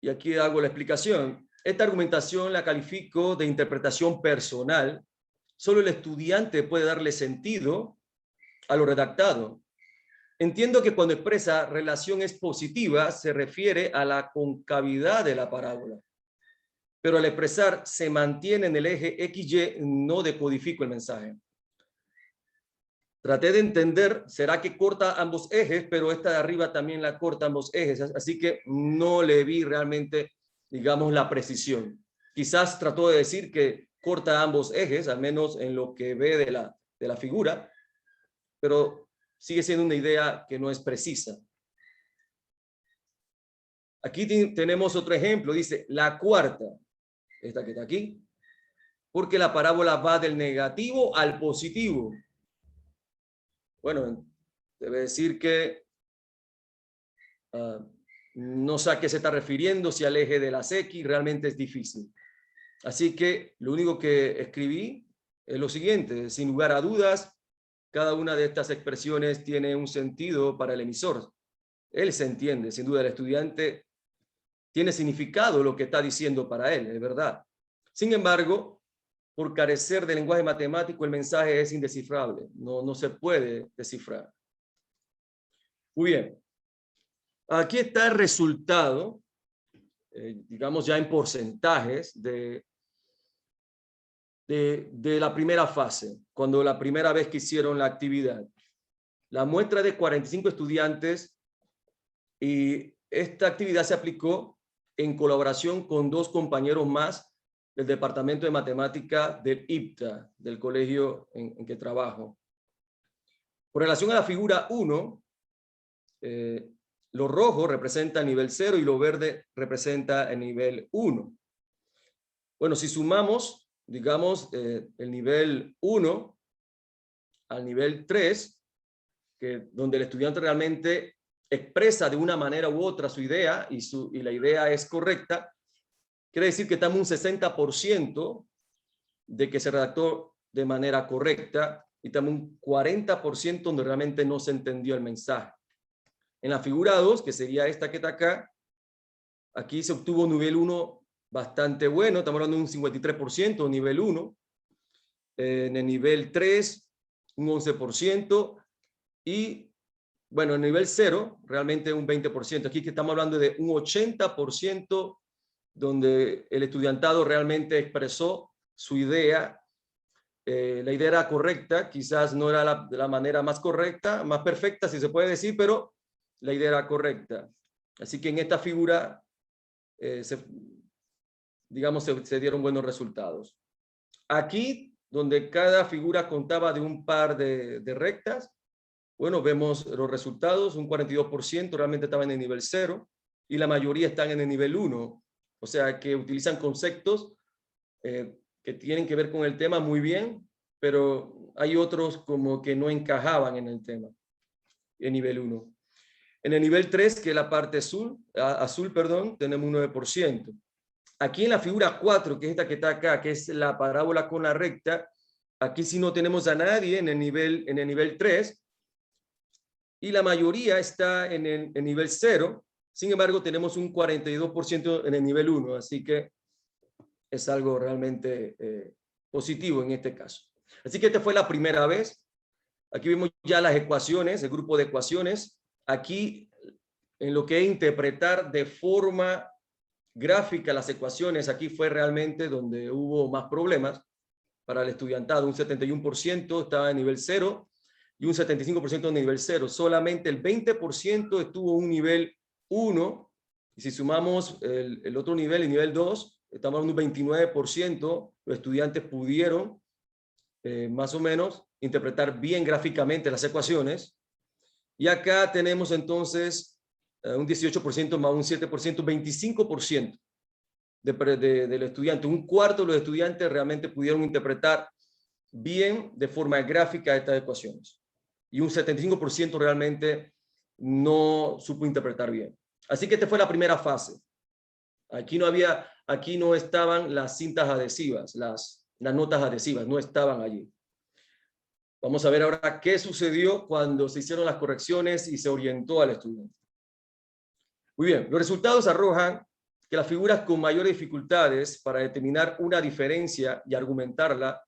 Y aquí hago la explicación. Esta argumentación la califico de interpretación personal. Solo el estudiante puede darle sentido a lo redactado. Entiendo que cuando expresa relación es positiva, se refiere a la concavidad de la parábola. Pero al expresar se mantiene en el eje XY, no decodifico el mensaje. Traté de entender, ¿será que corta ambos ejes? Pero esta de arriba también la corta ambos ejes, así que no le vi realmente, digamos, la precisión. Quizás trató de decir que corta ambos ejes, al menos en lo que ve de la figura, pero sigue siendo una idea que no es precisa. Aquí tenemos otro ejemplo, dice la cuarta, esta que está aquí, porque la parábola va del negativo al positivo. Bueno, debe decir que no sé a qué se está refiriendo, si al eje de las X, realmente es difícil. Así que lo único que escribí es lo siguiente, sin lugar a dudas, cada una de estas expresiones tiene un sentido para el emisor. Él se entiende, sin duda el estudiante tiene significado lo que está diciendo para él, es verdad. Sin embargo, por carecer de lenguaje matemático, el mensaje es indescifrable, no se puede descifrar. Muy bien. Aquí está el resultado, digamos ya en porcentajes, de la primera fase, cuando la primera vez que hicieron la actividad. La muestra de 45 estudiantes, y esta actividad se aplicó en colaboración con 2 compañeros más del Departamento de Matemática del IPTA, del colegio en que trabajo. Con relación a la figura 1, lo rojo representa el nivel 0 y lo verde representa el nivel 1. Bueno, si sumamos, digamos, el nivel 1 al nivel 3, donde el estudiante realmente expresa de una manera u otra su idea y la idea es correcta, quiere decir que estamos un 60% de que se redactó de manera correcta y estamos un 40% donde realmente no se entendió el mensaje. En la figura 2, que sería esta que está acá, aquí se obtuvo un nivel 1 bastante bueno, estamos hablando de un 53%, nivel 1. En el nivel 3, un 11%, y bueno, en el nivel 0, realmente un 20%. Aquí que estamos hablando de un 80% donde el estudiantado realmente expresó su idea. La idea era correcta, quizás no era la manera más correcta, más perfecta, si se puede decir, pero la idea era correcta. Así que en esta figura, digamos, se dieron buenos resultados. Aquí, donde cada figura contaba de un par de rectas, bueno, vemos los resultados, un 42% realmente estaban en el nivel 0 y la mayoría están en el nivel 1. O sea, que utilizan conceptos que tienen que ver con el tema muy bien, pero hay otros como que no encajaban en el tema, en nivel 1. En el nivel 3, que es la parte azul, tenemos un 9%. Aquí en la figura 4, que es esta que está acá, que es la parábola con la recta, aquí sí no tenemos a nadie en el nivel 3, y la mayoría está en el nivel 0. Sin embargo, tenemos un 42% en el nivel 1, así que es algo realmente positivo en este caso. Así que esta fue la primera vez. Aquí vemos ya las ecuaciones, el grupo de ecuaciones. Aquí, en lo que es interpretar de forma gráfica las ecuaciones, aquí fue realmente donde hubo más problemas para el estudiantado. Un 71% estaba en nivel 0 y un 75% en nivel 0. Solamente el 20% estuvo en un nivel 1, y si sumamos el otro nivel, el nivel 2, estamos hablando de un 29%, los estudiantes pudieron más o menos interpretar bien gráficamente las ecuaciones. Y acá tenemos entonces un 18% más un 7%, 25% del estudiante. Un cuarto de los estudiantes realmente pudieron interpretar bien de forma gráfica estas ecuaciones. Y un 75% realmente no supo interpretar bien. Así que esta fue la primera fase. Aquí no estaban las cintas adhesivas, las notas adhesivas, no estaban allí. Vamos a ver ahora qué sucedió cuando se hicieron las correcciones y se orientó al estudiante. Muy bien, los resultados arrojan que las figuras con mayores dificultades para determinar una diferencia y argumentarla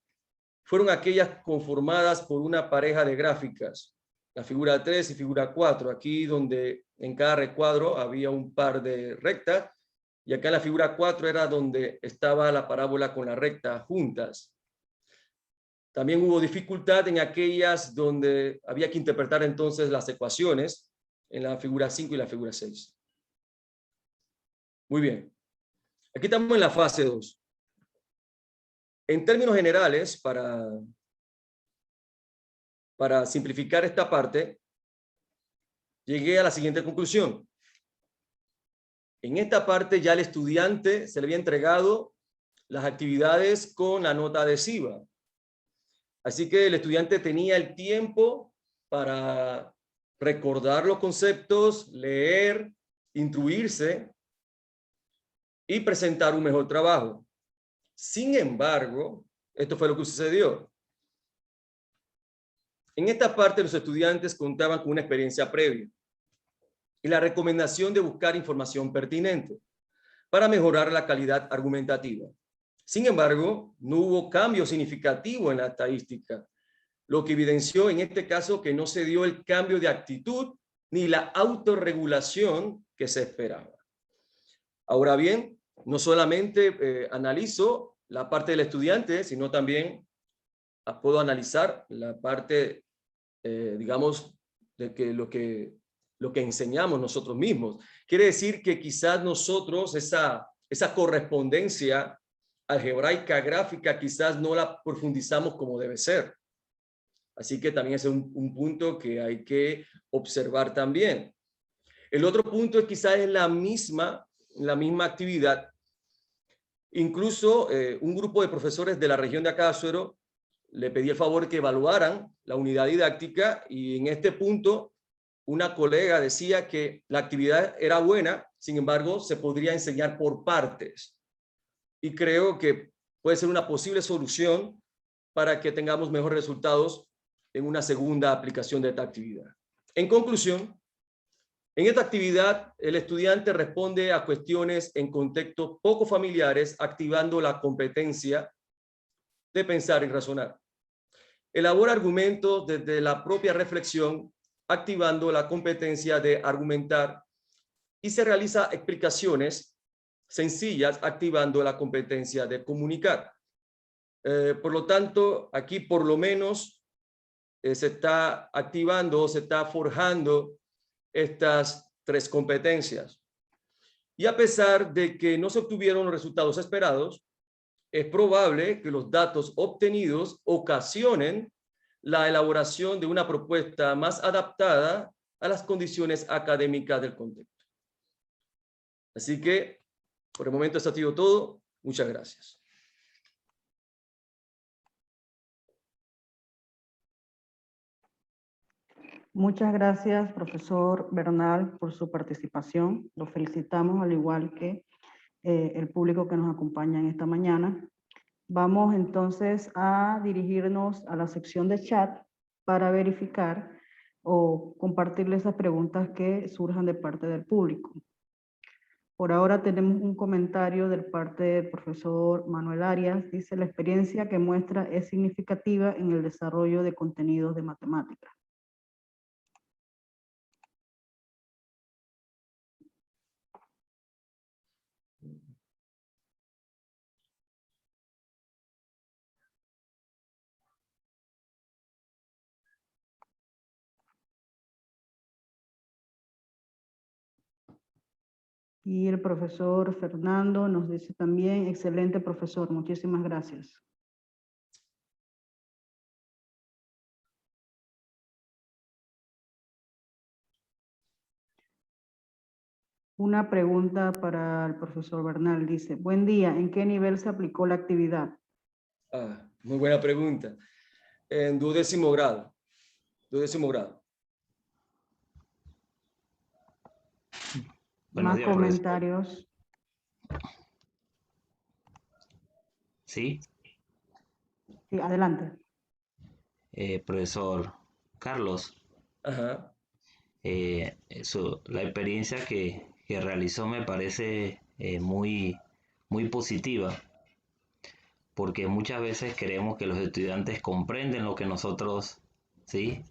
fueron aquellas conformadas por una pareja de gráficas, la figura 3 y figura 4, aquí donde en cada recuadro había un par de rectas, y acá en la figura 4 era donde estaba la parábola con la recta juntas. También hubo dificultad en aquellas donde había que interpretar entonces las ecuaciones, en la figura 5 y la figura 6. Muy bien. Aquí estamos en la fase 2. En términos generales, para simplificar esta parte, llegué a la siguiente conclusión. En esta parte ya al estudiante se le había entregado las actividades con la nota adhesiva. Así que el estudiante tenía el tiempo para recordar los conceptos, leer, instruirse y presentar un mejor trabajo. Sin embargo, esto fue lo que sucedió. En esta parte los estudiantes contaban con una experiencia previa y la recomendación de buscar información pertinente para mejorar la calidad argumentativa. Sin embargo, no hubo cambio significativo en la estadística, lo que evidenció en este caso que no se dio el cambio de actitud ni la autorregulación que se esperaba. Ahora bien, no solamente analizo la parte del estudiante, sino también puedo analizar la parte, digamos, de que lo que enseñamos nosotros mismos. Quiere decir que quizás nosotros esa correspondencia algebraica gráfica quizás no la profundizamos como debe ser. Así que también es un punto que hay que observar también. El otro punto es quizás en la misma actividad. Incluso un grupo de profesores de la región de Acazuero le pedí el favor que evaluaran la unidad didáctica y en este punto una colega decía que la actividad era buena, sin embargo se podría enseñar por partes. Y creo que puede ser una posible solución para que tengamos mejores resultados en una segunda aplicación de esta actividad. En conclusión, en esta actividad el estudiante responde a cuestiones en contextos poco familiares, activando la competencia de pensar y razonar. Elabora argumentos desde la propia reflexión, activando la competencia de argumentar, y se realiza explicaciones sencillas, activando la competencia de comunicar. Por lo tanto, aquí por lo menos se está activando, se está forjando estas tres competencias. Y a pesar de que no se obtuvieron los resultados esperados, es probable que los datos obtenidos ocasionen la elaboración de una propuesta más adaptada a las condiciones académicas del contexto. Así que, por el momento, esto ha sido todo. Muchas gracias. Muchas gracias, profesor Bernal, por su participación. Lo felicitamos, al igual que el público que nos acompaña en esta mañana. Vamos entonces a dirigirnos a la sección de chat para verificar o compartirle esas preguntas que surjan de parte del público. Por ahora tenemos un comentario de parte del profesor Manuel Arias. Dice: la experiencia que muestra es significativa en el desarrollo de contenidos de matemáticas. Y el profesor Fernando nos dice también: excelente profesor, muchísimas gracias. Una pregunta para el profesor Bernal. Dice: buen día, ¿en qué nivel se aplicó la actividad? Muy buena pregunta. En 12º grado. 12º grado. Buenos Más días, profesor. comentarios. Sí, Sí, adelante. profesor Carlos, Ajá. la experiencia que realizó me parece muy positiva, porque muchas veces creemos que los estudiantes comprenden lo que nosotros, ¿sí?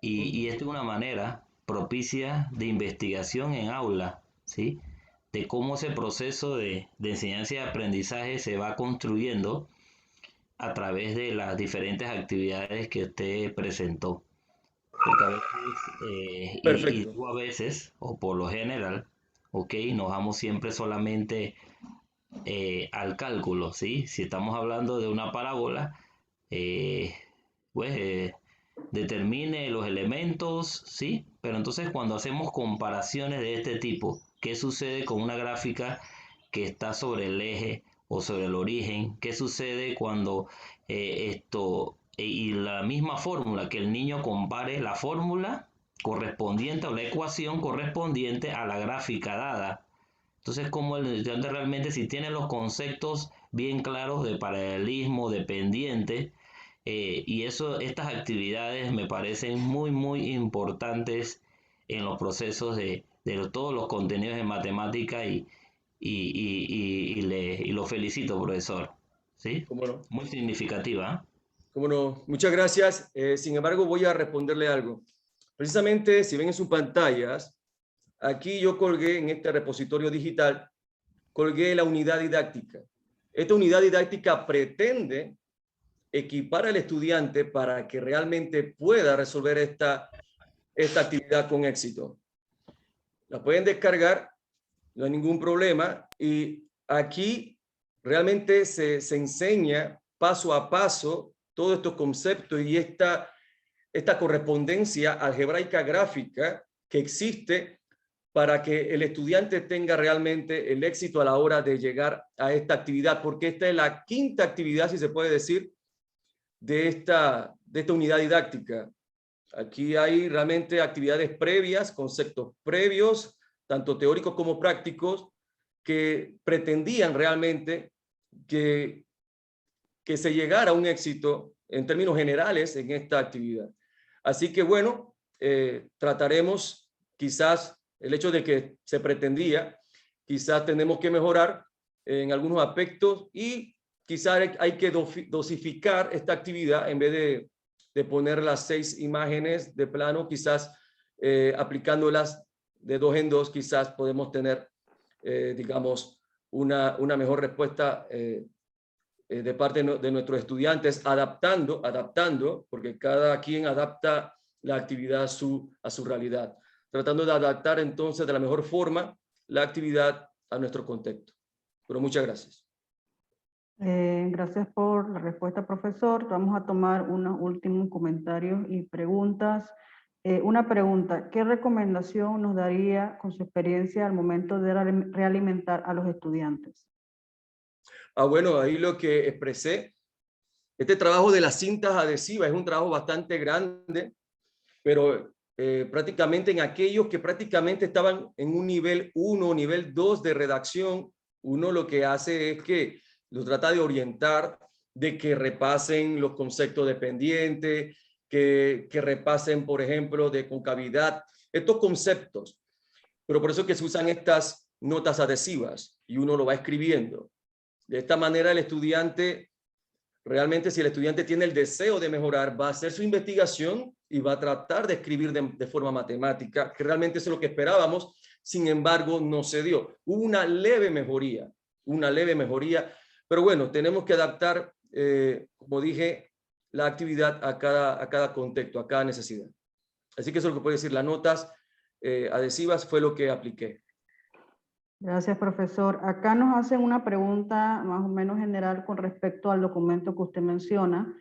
Y esto es una manera propicia de investigación en aula, ¿sí? De cómo ese proceso de enseñanza y aprendizaje se va construyendo a través de las diferentes actividades que usted presentó. Porque a veces, y Perfecto. digo a veces, o por lo general, ok, nos vamos siempre solamente al cálculo, ¿sí? Si estamos hablando de una parábola, eh, pues determine los elementos, ¿sí? Pero entonces cuando hacemos comparaciones de este tipo, ¿qué sucede con una gráfica que está sobre el eje o sobre el origen? ¿Qué sucede cuando y la misma fórmula, que el niño compare la fórmula correspondiente o la ecuación correspondiente a la gráfica dada? Entonces, como el estudiante realmente, si tiene los conceptos bien claros de paralelismo, de pendiente, y eso, estas actividades me parecen muy importantes en los procesos de todos los contenidos de matemática y lo felicito, profesor. ¿Sí? ¿Cómo no? Muy significativa. ¿Cómo no? Muchas gracias. Sin embargo, voy a responderle algo. Precisamente, si ven en sus pantallas, aquí yo colgué en este repositorio digital, colgué la unidad didáctica. Esta unidad didáctica pretende equipar al estudiante para que realmente pueda resolver esta actividad con éxito. La pueden descargar, no hay ningún problema. Y aquí realmente se enseña paso a paso todos estos conceptos y esta correspondencia algebraica gráfica que existe para que el estudiante tenga realmente el éxito a la hora de llegar a esta actividad, porque esta es la quinta actividad, si se puede decir, de esta unidad didáctica. Aquí hay realmente actividades previas, conceptos previos, tanto teóricos como prácticos, que pretendían realmente que se llegara a un éxito en términos generales en esta actividad. Así que bueno, trataremos quizás el hecho de que se pretendía, quizás tenemos que mejorar en algunos aspectos y quizás hay que dosificar esta actividad en vez de poner las 6 imágenes de plano, quizás aplicándolas de 2 en 2, quizás podemos tener, digamos, una mejor respuesta de parte de nuestros estudiantes, adaptando, porque cada quien adapta la actividad a su realidad, tratando de adaptar entonces de la mejor forma la actividad a nuestro contexto. Pero muchas gracias. Gracias por la respuesta, profesor. Vamos a tomar unos últimos comentarios y preguntas. Una pregunta, ¿qué recomendación nos daría con su experiencia al momento de realimentar a los estudiantes? Bueno, ahí lo que expresé, este trabajo de las cintas adhesivas es un trabajo bastante grande, pero prácticamente en aquellos que prácticamente estaban en un nivel 1 o nivel 2 de redacción, uno lo que hace es que los trata de orientar, de que repasen los conceptos de pendiente, que repasen, por ejemplo, de concavidad, estos conceptos. Pero por eso es que se usan estas notas adhesivas y uno lo va escribiendo. De esta manera el estudiante, realmente si el estudiante tiene el deseo de mejorar, va a hacer su investigación y va a tratar de escribir de forma matemática, que realmente es lo que esperábamos, sin embargo no se dio. Hubo una leve mejoría, pero bueno, tenemos que adaptar, como dije, la actividad a cada contexto, a cada necesidad. Así que eso es lo que puedo decir, las notas adhesivas fue lo que apliqué. Gracias, profesor. Acá nos hacen una pregunta más o menos general con respecto al documento que usted menciona.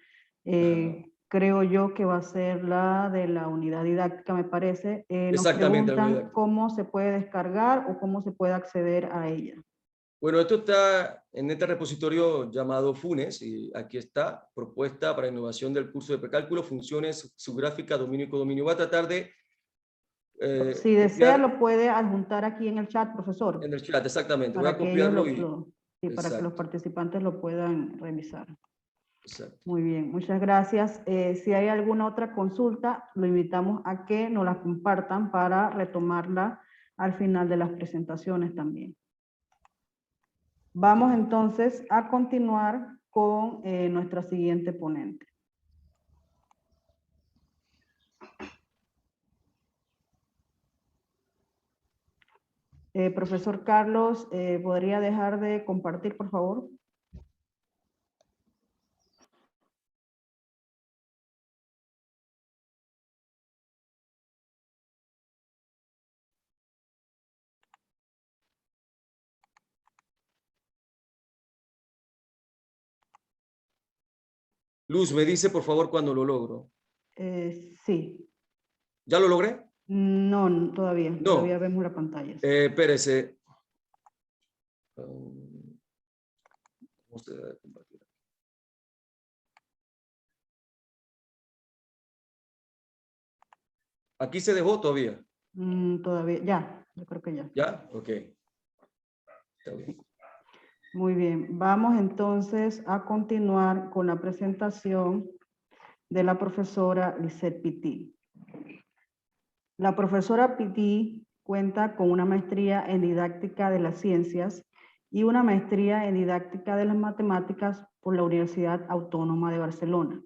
Creo yo que va a ser la de la unidad didáctica, me parece. Nos Exactamente, la unidad preguntan didáctica. cómo se puede descargar o cómo se puede acceder a ella. Bueno, esto está en este repositorio llamado FUNES, y aquí está, propuesta para innovación del curso de precálculo, funciones subgráfica, dominio y codominio. Voy a tratar de Si desea, copiar lo puede adjuntar aquí en el chat, profesor, en el chat, exactamente. Voy a para que ellos copiarlo y... sí, para que los Exacto, participantes lo puedan revisar. exacto. Muy bien, muchas gracias. Si hay alguna otra consulta, lo invitamos a que nos la compartan para retomarla al final de las presentaciones también. Vamos entonces a continuar con nuestra siguiente ponente. Profesor Carlos, ¿podría dejar de compartir, por favor? Luz, me dice por favor cuando lo logro. Sí. ¿Ya lo logré? No, todavía. Todavía No. vemos la pantalla. Espérese. ¿Cómo se debe compartir? Aquí se dejó todavía. Todavía, ya. Yo creo que ya. ¿Ya? Ok. Está bien. Muy bien. Vamos entonces a continuar con la presentación de la profesora Lisette Pití. La profesora Pití cuenta con una maestría en didáctica de las ciencias y una maestría en didáctica de las matemáticas por la Universidad Autónoma de Barcelona.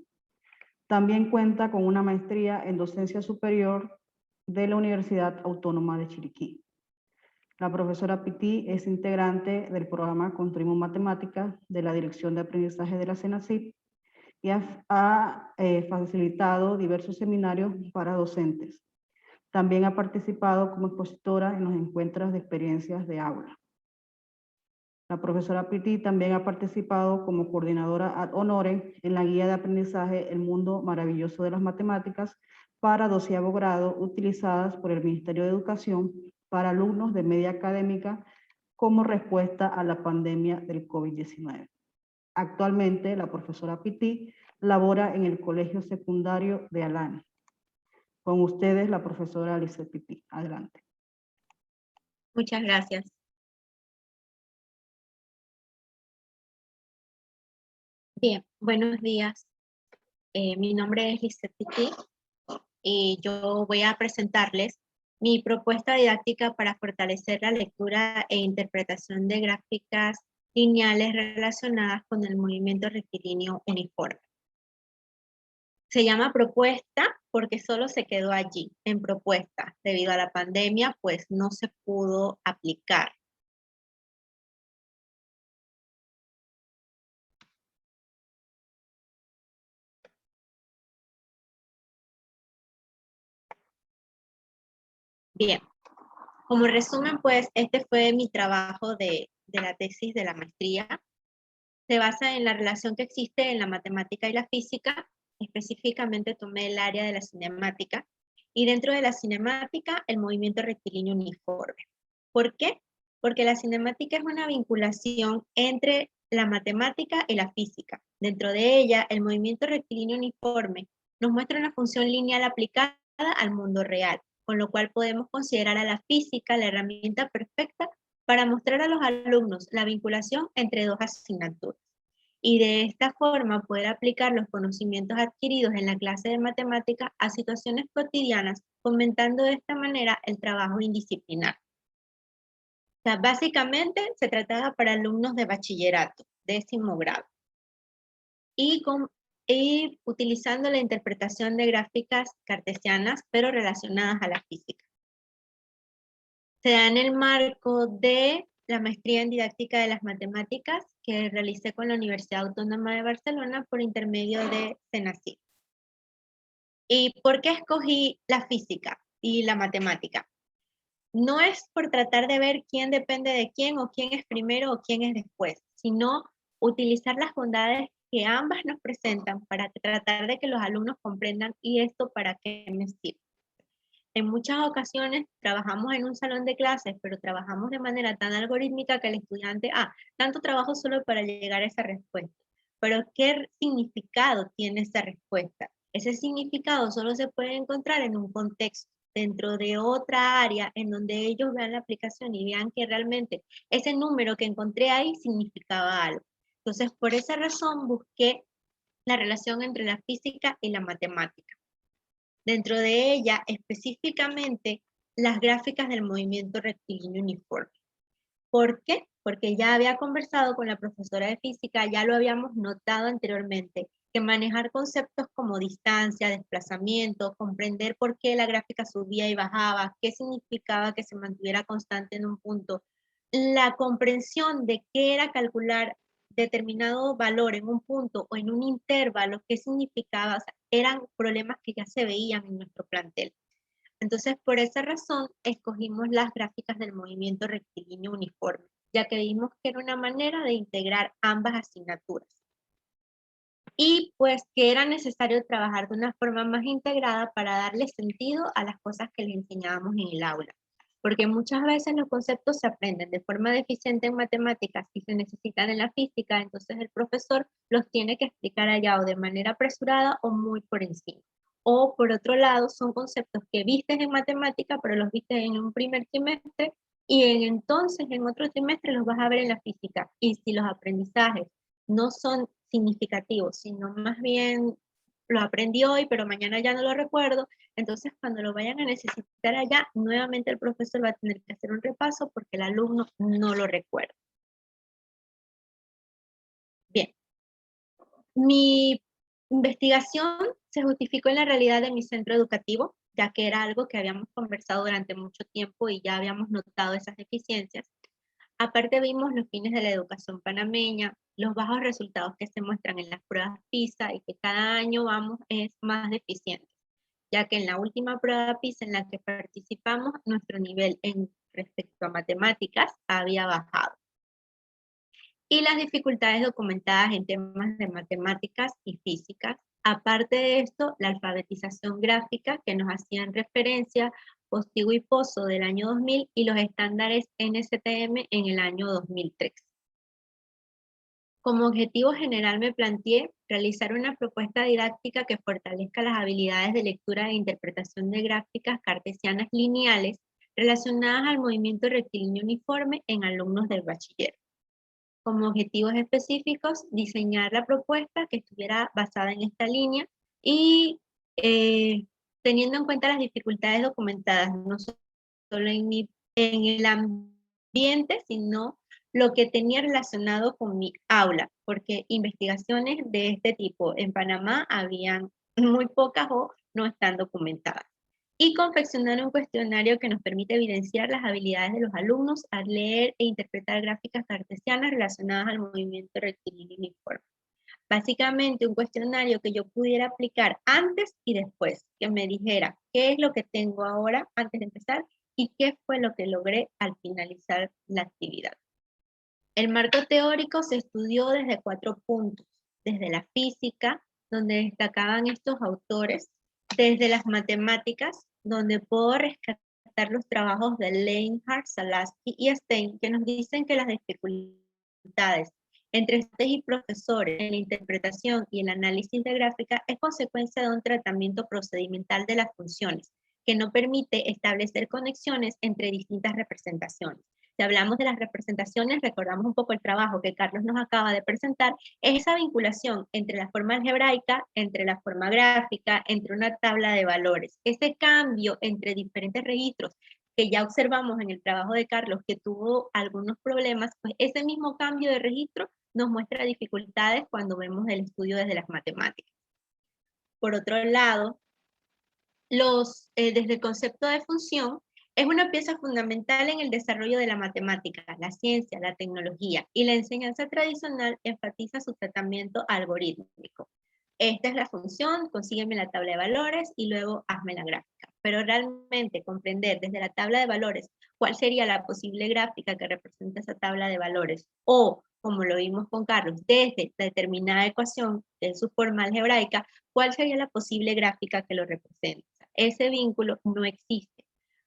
También cuenta con una maestría en docencia superior de la Universidad Autónoma de Chiriquí. La profesora Pití es integrante del programa Construimos Matemáticas de la Dirección de Aprendizaje de la CENACYT y ha facilitado diversos seminarios para docentes. También ha participado como expositora en los encuentros de experiencias de aula. La profesora Pití también ha participado como coordinadora ad honorem en la guía de aprendizaje El Mundo Maravilloso de las Matemáticas para 12º grado, utilizadas por el Ministerio de Educación para alumnos de media académica como respuesta a la pandemia del COVID-19. Actualmente, la profesora Pití labora en el Colegio Secundario de Alani. Con ustedes, la profesora Lisette Pití. Adelante. Muchas gracias. Bien, buenos días. Mi nombre es Lisette Pití y yo voy a presentarles mi propuesta didáctica para fortalecer la lectura e interpretación de gráficas lineales relacionadas con el movimiento rectilíneo uniforme. Se llama propuesta porque solo se quedó allí, en propuesta. Debido a la pandemia, pues no se pudo aplicar. Bien, como resumen, pues este fue mi trabajo de la tesis de la maestría. Se basa en la relación que existe en la matemática y la física. Específicamente tomé el área de la cinemática y dentro de la cinemática el movimiento rectilíneo uniforme. ¿Por qué? Porque la cinemática es una vinculación entre la matemática y la física. Dentro de ella, el movimiento rectilíneo uniforme nos muestra una función lineal aplicada al mundo real, con lo cual podemos considerar a la física la herramienta perfecta para mostrar a los alumnos la vinculación entre dos asignaturas. Y de esta forma poder aplicar los conocimientos adquiridos en la clase de matemáticas a situaciones cotidianas, fomentando de esta manera el trabajo indisciplinar. O sea, básicamente se trataba para alumnos de bachillerato, 10º grado. Y utilizando la interpretación de gráficas cartesianas, pero relacionadas a la física. Se da en el marco de la maestría en didáctica de las matemáticas que realicé con la Universidad Autónoma de Barcelona por intermedio de CENACYT. ¿Y por qué escogí la física y la matemática? No es por tratar de ver quién depende de quién o quién es primero o quién es después, sino utilizar las bondades que ambas nos presentan para tratar de que los alumnos comprendan y esto para qué me sirve. En muchas ocasiones trabajamos en un salón de clases, pero trabajamos de manera tan algorítmica que el estudiante, tanto trabajo solo para llegar a esa respuesta. Pero ¿qué significado tiene esa respuesta? Ese significado solo se puede encontrar en un contexto, dentro de otra área, en donde ellos vean la aplicación y vean que realmente ese número que encontré ahí significaba algo. Entonces, por esa razón busqué la relación entre la física y la matemática. Dentro de ella, específicamente, las gráficas del movimiento rectilíneo uniforme. ¿Por qué? Porque ya había conversado con la profesora de física, ya lo habíamos notado anteriormente, que manejar conceptos como distancia, desplazamiento, comprender por qué la gráfica subía y bajaba, qué significaba que se mantuviera constante en un punto, la comprensión de qué era calcular determinado valor en un punto o en un intervalo, qué significaba, o sea, eran problemas que ya se veían en nuestro plantel. Entonces, por esa razón, escogimos las gráficas del movimiento rectilíneo uniforme, ya que vimos que era una manera de integrar ambas asignaturas. Y pues que era necesario trabajar de una forma más integrada para darle sentido a las cosas que les enseñábamos en el aula. Porque muchas veces los conceptos se aprenden de forma deficiente en matemáticas y se necesitan en la física, entonces el profesor los tiene que explicar allá o de manera apresurada o muy por encima. O por otro lado, son conceptos que vistes en matemática, pero los vistes en un primer trimestre y entonces en otro trimestre los vas a ver en la física. Y si los aprendizajes no son significativos, sino más bien lo aprendí hoy, pero mañana ya no lo recuerdo, entonces cuando lo vayan a necesitar allá, nuevamente el profesor va a tener que hacer un repaso porque el alumno no lo recuerda. Bien, mi investigación se justificó en la realidad de mi centro educativo, ya que era algo que habíamos conversado durante mucho tiempo y ya habíamos notado esas deficiencias. Aparte vimos los fines de la educación panameña, los bajos resultados que se muestran en las pruebas PISA y que cada año vamos es más deficiente, ya que en la última prueba PISA en la que participamos, nuestro nivel en respecto a matemáticas había bajado. Y las dificultades documentadas en temas de matemáticas y físicas. Aparte de esto, la alfabetización gráfica que nos hacían referencia Postigo y Pozo del año 2000 y los estándares NSTM en el año 2003. Como objetivo general me planteé realizar una propuesta didáctica que fortalezca las habilidades de lectura e interpretación de gráficas cartesianas lineales relacionadas al movimiento rectilíneo uniforme en alumnos del bachiller. Como objetivos específicos, diseñar la propuesta que estuviera basada en esta línea y teniendo en cuenta las dificultades documentadas, no solo en el ambiente, sino lo que tenía relacionado con mi aula, porque investigaciones de este tipo en Panamá habían muy pocas o no están documentadas. Y confeccionar un cuestionario que nos permite evidenciar las habilidades de los alumnos al leer e interpretar gráficas cartesianas relacionadas al movimiento rectilíneo uniforme. Básicamente un cuestionario que yo pudiera aplicar antes y después, que me dijera qué es lo que tengo ahora antes de empezar y qué fue lo que logré al finalizar la actividad. El marco teórico se estudió desde 4 puntos, desde la física, donde destacaban estos autores, desde las matemáticas, donde puedo rescatar los trabajos de Leinhardt, Salaski y Stein, que nos dicen que las dificultades entre estudiantes y profesores en la interpretación y el análisis de gráfica es consecuencia de un tratamiento procedimental de las funciones, que no permite establecer conexiones entre distintas representaciones. Si hablamos de las representaciones, recordamos un poco el trabajo que Carlos nos acaba de presentar, es esa vinculación entre la forma algebraica, entre la forma gráfica, entre una tabla de valores. Ese cambio entre diferentes registros que ya observamos en el trabajo de Carlos, que tuvo algunos problemas, pues ese mismo cambio de registro nos muestra dificultades cuando vemos el estudio desde las matemáticas. Por otro lado, desde el concepto de función, es una pieza fundamental en el desarrollo de la matemática, la ciencia, la tecnología, y la enseñanza tradicional enfatiza su tratamiento algorítmico. Esta es la función, consígueme la tabla de valores y luego hazme la gráfica. Pero realmente comprender desde la tabla de valores cuál sería la posible gráfica que representa esa tabla de valores, o como lo vimos con Carlos, desde determinada ecuación, en su forma algebraica, cuál sería la posible gráfica que lo representa. ese vínculo no existe,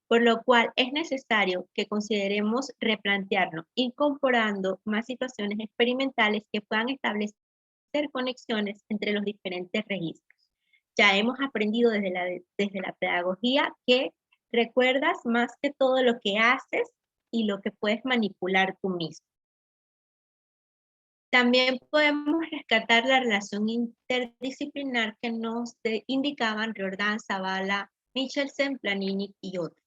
por lo cual es necesario que consideremos replantearnos, incorporando más situaciones experimentales que puedan establecer conexiones entre los diferentes registros. Ya hemos aprendido desde la pedagogía que recuerdas más que todo lo que haces y lo que puedes manipular tú mismo. También podemos rescatar la relación interdisciplinar que nos indicaban Riordan, Zavala, Michelsen, Planini y otros.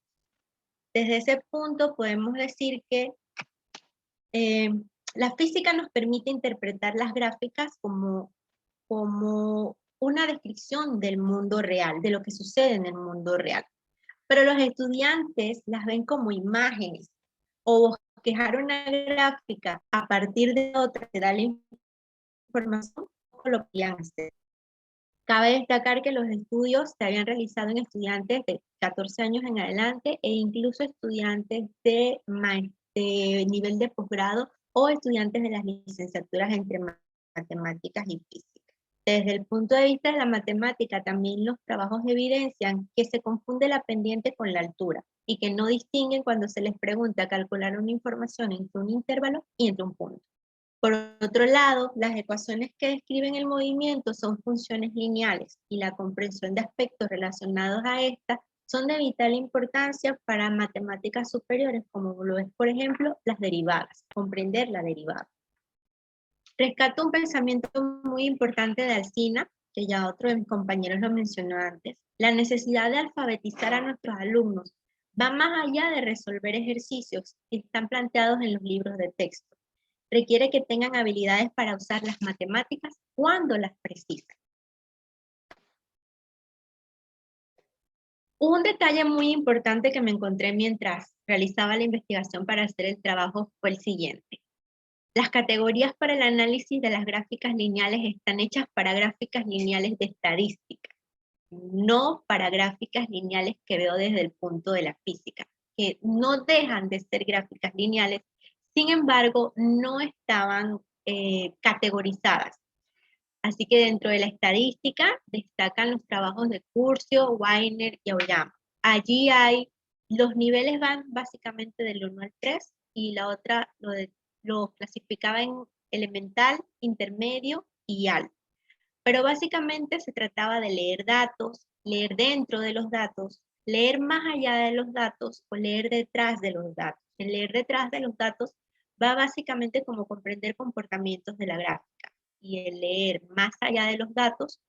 Desde ese punto podemos decir que la física nos permite interpretar las gráficas como una descripción del mundo real, de lo que sucede en el mundo real. Pero los estudiantes las ven como imágenes o bosquejar una gráfica a partir de otra que da la información, o lo podían hacer. Cabe destacar que los estudios se habían realizado en estudiantes de 14 años en adelante e incluso estudiantes de nivel de posgrado o estudiantes de las licenciaturas entre matemáticas y física. Desde el punto de vista de la matemática, también los trabajos evidencian que se confunde la pendiente con la altura y que no distinguen cuando se les pregunta calcular una información entre un intervalo y entre un punto. Por otro lado, las ecuaciones que describen el movimiento son funciones lineales y la comprensión de aspectos relacionados a estas son de vital importancia para matemáticas superiores, como lo es, por ejemplo, las derivadas, comprender la derivada. Rescato un pensamiento muy importante de Alsina, que ya otro de mis compañeros lo mencionó antes. La necesidad de alfabetizar a nuestros alumnos va más allá de resolver ejercicios que están planteados en los libros de texto. Requiere que tengan habilidades para usar las matemáticas cuando las precisan. Un detalle muy importante que me encontré mientras realizaba la investigación para hacer el trabajo fue el siguiente. Las categorías para el análisis de las gráficas lineales están hechas para gráficas lineales de estadística, no para gráficas lineales que veo desde el punto de la física, que no dejan de ser gráficas lineales, sin embargo, no estaban categorizadas. Así que dentro de la estadística destacan los trabajos de Curcio, Weiner y Aoyama. Allí los niveles van básicamente del 1 al 3 y la otra lo clasificaba en elemental, intermedio y alto. Pero básicamente se trataba de leer datos, leer dentro de los datos, leer más allá de los datos o leer detrás de los datos. El leer detrás de los datos va básicamente como comprender comportamientos de la gráfica. Y el leer más allá de los datos,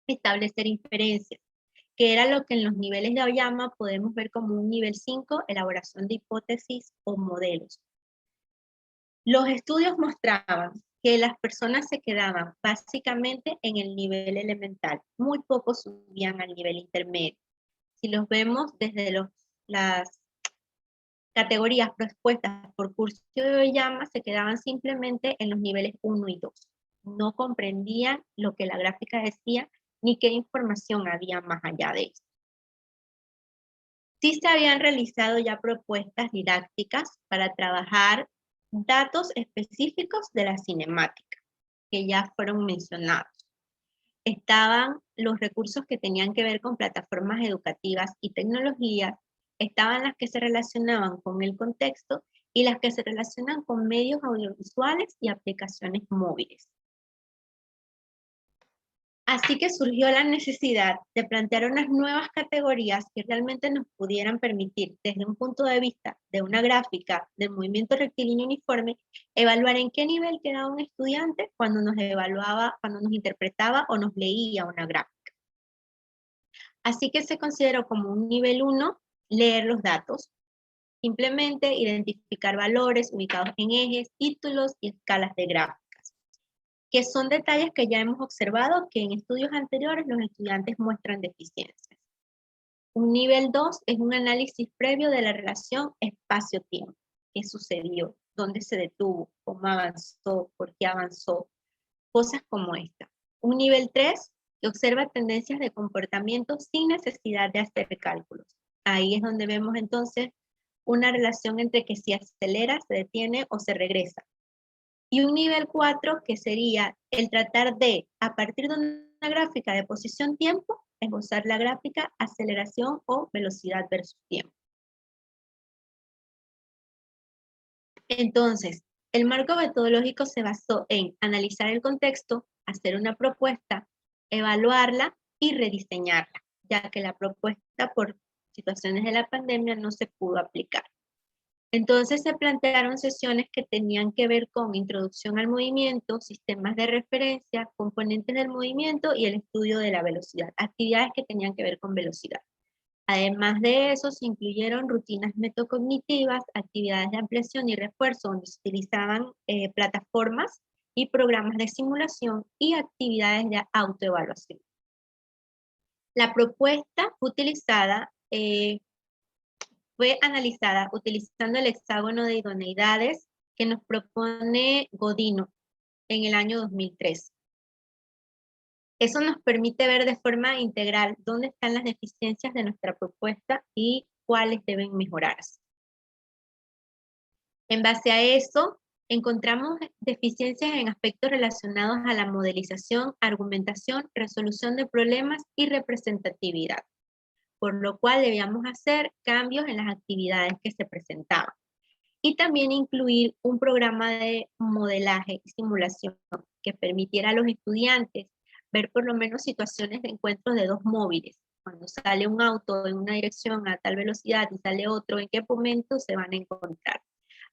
establecer inferencias, que era lo que en los niveles de Aoyama podemos ver como un nivel 5, elaboración de hipótesis o modelos. Los estudios mostraban que las personas se quedaban básicamente en el nivel elemental, muy pocos subían al nivel intermedio. Si los vemos desde las categorías propuestas por Curcio de Aoyama, se quedaban simplemente en los niveles 1 y 2. No comprendían lo que la gráfica decía, ni qué información había más allá de eso. Sí se habían realizado ya propuestas didácticas para trabajar datos específicos de la cinemática, que ya fueron mencionados. Estaban los recursos que tenían que ver con plataformas educativas y tecnologías, estaban las que se relacionaban con el contexto y las que se relacionan con medios audiovisuales y aplicaciones móviles. Así que surgió la necesidad de plantear unas nuevas categorías que realmente nos pudieran permitir, desde un punto de vista de una gráfica del movimiento rectilíneo uniforme, evaluar en qué nivel quedaba un estudiante cuando nos evaluaba, cuando nos interpretaba o nos leía una gráfica. Así que se consideró como un nivel 1 leer los datos, simplemente identificar valores ubicados en ejes, títulos y escalas de gráficas, que son detalles que ya hemos observado que en estudios anteriores los estudiantes muestran deficiencias. Un nivel 2 es un análisis previo de la relación espacio-tiempo. ¿Qué sucedió? ¿Dónde se detuvo? ¿Cómo avanzó? ¿Por qué avanzó? Cosas como esta. Un nivel 3 que observa tendencias de comportamiento sin necesidad de hacer cálculos. Ahí es donde vemos entonces una relación entre que si acelera, se detiene o se regresa. Y un nivel 4 que sería el tratar de, a partir de una gráfica de posición-tiempo, esbozar la gráfica, aceleración o velocidad versus tiempo. Entonces, el marco metodológico se basó en analizar el contexto, hacer una propuesta, evaluarla y rediseñarla, ya que la propuesta por situaciones de la pandemia no se pudo aplicar. Entonces se plantearon sesiones que tenían que ver con introducción al movimiento, sistemas de referencia, componentes del movimiento y el estudio de la velocidad, actividades que tenían que ver con velocidad. Además de eso, se incluyeron rutinas metacognitivas, actividades de ampliación y refuerzo, donde se utilizaban plataformas y programas de simulación y actividades de autoevaluación. La propuesta utilizada fue analizada utilizando el hexágono de idoneidades que nos propone Godino en el año 2003. Eso nos permite ver de forma integral dónde están las deficiencias de nuestra propuesta y cuáles deben mejorarse. En base a eso, encontramos deficiencias en aspectos relacionados a la modelización, argumentación, resolución de problemas y representatividad, por lo cual debíamos hacer cambios en las actividades que se presentaban. Y también incluir un programa de modelaje y simulación que permitiera a los estudiantes ver por lo menos situaciones de encuentros de dos móviles. Cuando sale un auto en una dirección a tal velocidad y sale otro, ¿en qué momento se van a encontrar?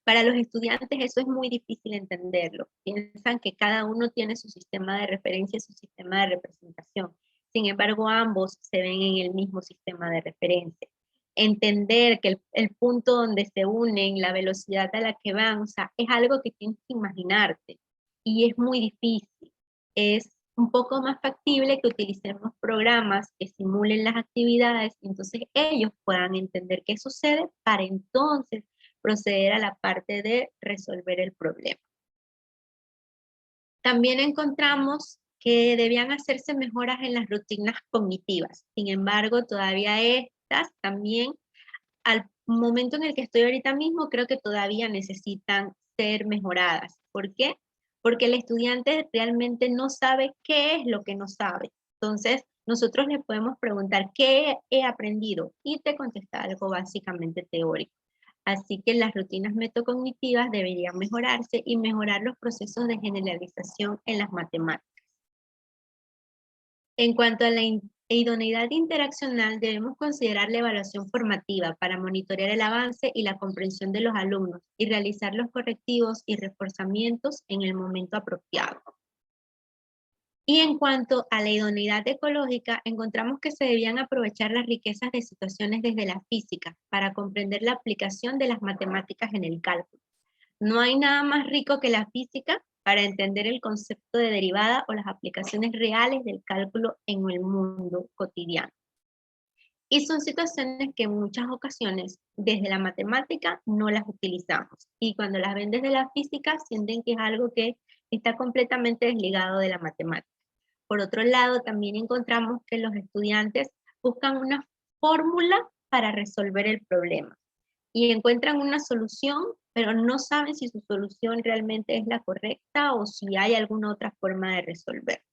Para los estudiantes eso es muy difícil entenderlo. Piensan que cada uno tiene su sistema de referencia, su sistema de representación. Sin embargo, ambos se ven en el mismo sistema de referencia. Entender que el punto donde se unen, la velocidad a la que van, o sea, es algo que tienes que imaginarte. Y es muy difícil. Es un poco más factible que utilicemos programas que simulen las actividades, y entonces ellos puedan entender qué sucede para entonces proceder a la parte de resolver el problema. También encontramos que debían hacerse mejoras en las rutinas cognitivas. Sin embargo, todavía estas también, al momento en el que estoy ahorita mismo, creo que todavía necesitan ser mejoradas. ¿Por qué? Porque el estudiante realmente no sabe qué es lo que no sabe. Entonces, nosotros le podemos preguntar, ¿qué he aprendido? Y te contesta algo básicamente teórico. Así que las rutinas metacognitivas deberían mejorarse y mejorar los procesos de generalización en las matemáticas. En cuanto a la idoneidad interaccional, debemos considerar la evaluación formativa para monitorear el avance y la comprensión de los alumnos y realizar los correctivos y reforzamientos en el momento apropiado. Y en cuanto a la idoneidad ecológica, encontramos que se debían aprovechar las riquezas de situaciones desde la física para comprender la aplicación de las matemáticas en el cálculo. No hay nada más rico que la física para entender el concepto de derivada o las aplicaciones reales del cálculo en el mundo cotidiano. Y son situaciones que en muchas ocasiones desde la matemática no las utilizamos. Y cuando las ven desde la física sienten que es algo que está completamente desligado de la matemática. Por otro lado, también encontramos que los estudiantes buscan una fórmula para resolver el problema y encuentran una solución, pero no saben si su solución realmente es la correcta o si hay alguna otra forma de resolver.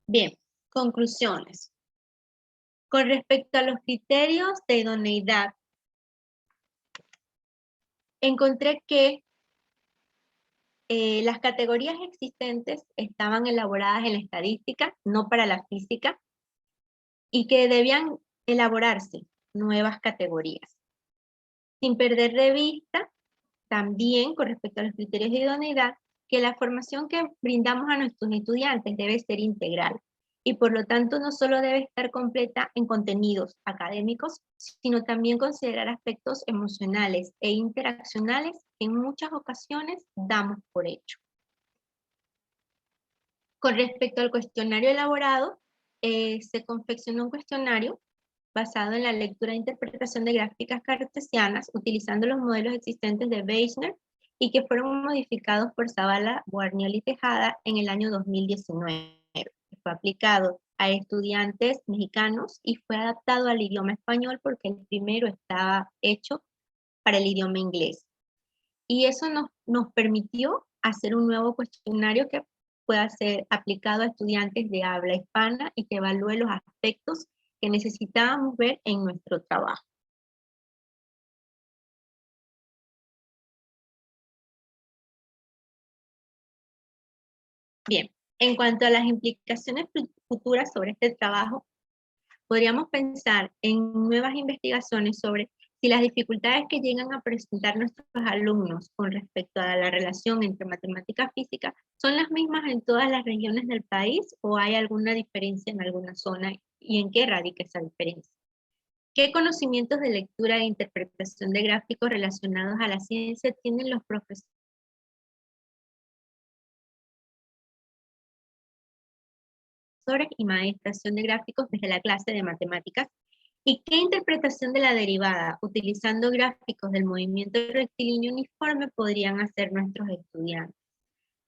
Bien, conclusiones. Con respecto a los criterios de idoneidad, encontré que las categorías existentes estaban elaboradas en la estadística, no para la física, y que debían elaborarse nuevas categorías. Sin perder de vista, también con respecto a los criterios de idoneidad, que la formación que brindamos a nuestros estudiantes debe ser integral, y por lo tanto no solo debe estar completa en contenidos académicos, sino también considerar aspectos emocionales e interaccionales que en muchas ocasiones damos por hecho. Con respecto al cuestionario elaborado, se confeccionó un cuestionario basado en la lectura e interpretación de gráficas cartesianas, utilizando los modelos existentes de Weisner y que fueron modificados por Zavala, Guarnioli y Tejada en el año 2019. Fue aplicado a estudiantes mexicanos y fue adaptado al idioma español porque el primero estaba hecho para el idioma inglés. Y eso nos permitió hacer un nuevo cuestionario que pueda ser aplicado a estudiantes de habla hispana y que evalúe los aspectos que necesitábamos ver en nuestro trabajo. Bien, en cuanto a las implicaciones futuras sobre este trabajo, podríamos pensar en nuevas investigaciones sobre si las dificultades que llegan a presentar nuestros alumnos con respecto a la relación entre matemática y física son las mismas en todas las regiones del país o hay alguna diferencia en alguna zona y en qué radica esa diferencia. ¿Qué conocimientos de lectura e interpretación de gráficos relacionados a la ciencia tienen los profesores y maestración de gráficos desde la clase de matemáticas? ¿Y qué interpretación de la derivada, utilizando gráficos del movimiento rectilíneo uniforme, podrían hacer nuestros estudiantes?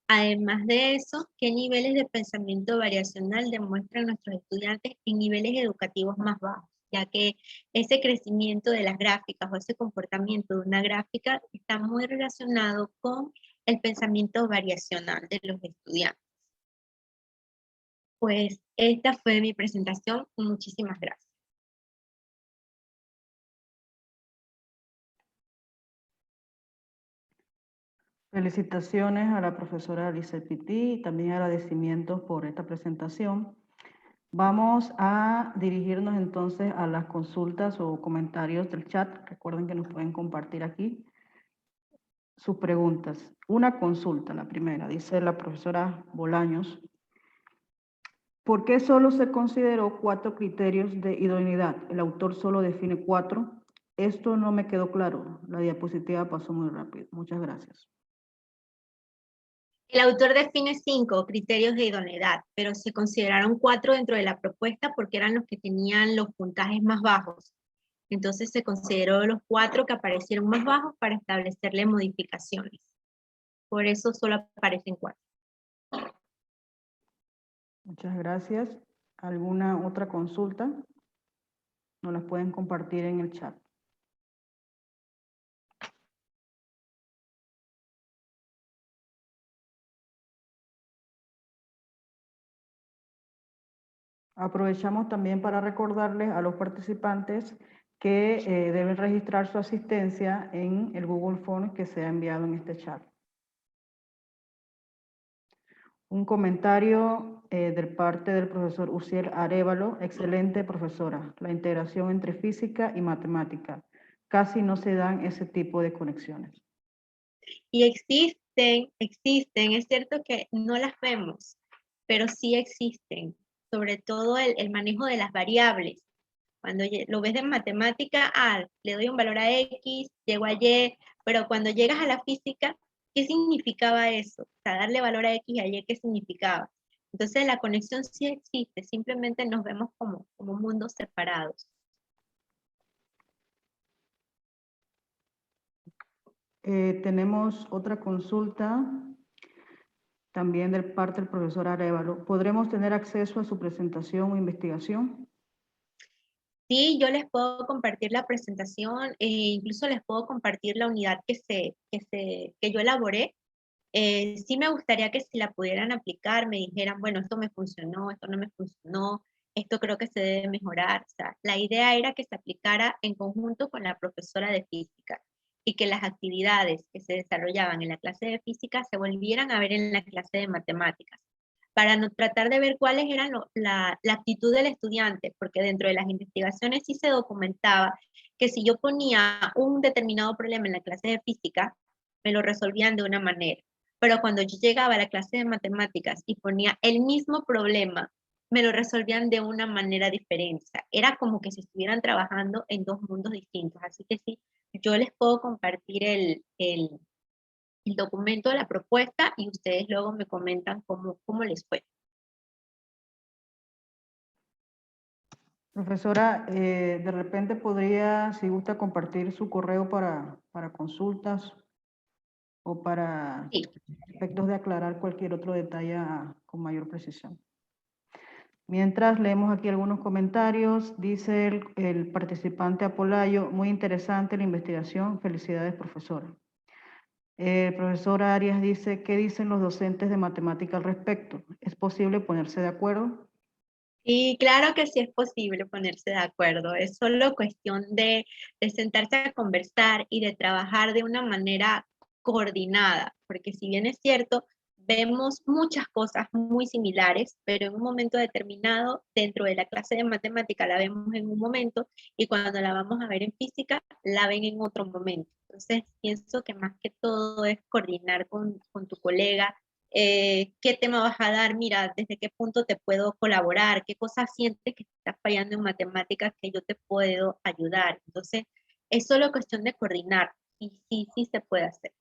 Además de eso, ¿qué niveles de pensamiento variacional demuestran nuestros estudiantes en niveles educativos más bajos? Ya que ese crecimiento de las gráficas o ese comportamiento de una gráfica está muy relacionado con el pensamiento variacional de los estudiantes. Pues esta fue mi presentación. Muchísimas gracias. Felicitaciones a la profesora Lizeth Pití y también agradecimientos por esta presentación. Vamos a dirigirnos entonces a las consultas o comentarios del chat. Recuerden que nos pueden compartir aquí sus preguntas. Una consulta, la primera, dice la profesora Bolaños. ¿Por qué solo se consideró 4 criterios de idoneidad? El autor solo define 4. Esto no me quedó claro. La diapositiva pasó muy rápido. Muchas gracias. El autor define 5 criterios de idoneidad, pero se consideraron 4 dentro de la propuesta porque eran los que tenían los puntajes más bajos. Entonces se consideró los 4 que aparecieron más bajos para establecerle modificaciones. Por eso solo aparecen 4. Muchas gracias. ¿Alguna otra consulta? Nos las pueden compartir en el chat. Aprovechamos también para recordarles a los participantes que deben registrar su asistencia en el Google Form que se ha enviado en este chat. Un comentario de parte del profesor Uciel Arévalo. Excelente, profesora. La integración entre física y matemática. Casi no se dan ese tipo de conexiones. Y existen, es cierto que no las vemos, pero sí existen. Sobre todo el manejo de las variables. Cuando lo ves en matemática, le doy un valor a X, llego a Y, pero cuando llegas a la física, ¿qué significaba eso? O sea, darle valor a X y a Y, ¿qué significaba? Entonces la conexión sí existe, simplemente nos vemos como mundos separados. Tenemos otra consulta, también de parte del profesor Arévalo. ¿Podremos tener acceso a su presentación o investigación? Sí, yo les puedo compartir la presentación e incluso les puedo compartir la unidad que yo elaboré. Sí me gustaría que si la pudieran aplicar, me dijeran, bueno, esto me funcionó, esto no me funcionó, esto creo que se debe mejorar. O sea, la idea era que se aplicara en conjunto con la profesora de física y que las actividades que se desarrollaban en la clase de física se volvieran a ver en la clase de matemáticas, para tratar de ver cuáles eran la actitud del estudiante, porque dentro de las investigaciones sí se documentaba que si yo ponía un determinado problema en la clase de física, me lo resolvían de una manera. Pero cuando yo llegaba a la clase de matemáticas y ponía el mismo problema, me lo resolvían de una manera diferente. O sea, era como que si estuvieran trabajando en 2 mundos distintos. Así que sí, yo les puedo compartir el documento de la propuesta y ustedes luego me comentan cómo les fue. Profesora, de repente podría, si gusta, compartir su correo para consultas o para Sí. efectos de aclarar cualquier otro detalle con mayor precisión. Mientras leemos aquí algunos comentarios, dice el participante Apolayo, muy interesante la investigación, felicidades, profesora. El profesor Arias dice, ¿qué dicen los docentes de matemática al respecto? ¿Es posible ponerse de acuerdo? Y claro que sí es posible ponerse de acuerdo, es solo cuestión de sentarse a conversar y de trabajar de una manera coordinada, porque si bien es cierto, vemos muchas cosas muy similares, pero en un momento determinado, dentro de la clase de matemática la vemos en un momento y cuando la vamos a ver en física, la ven en otro momento. Entonces, pienso que más que todo es coordinar con tu colega qué tema vas a dar, mira, desde qué punto te puedo colaborar, qué cosas sientes que estás fallando en matemáticas que yo te puedo ayudar. Entonces, es solo cuestión de coordinar y sí, sí se puede hacer.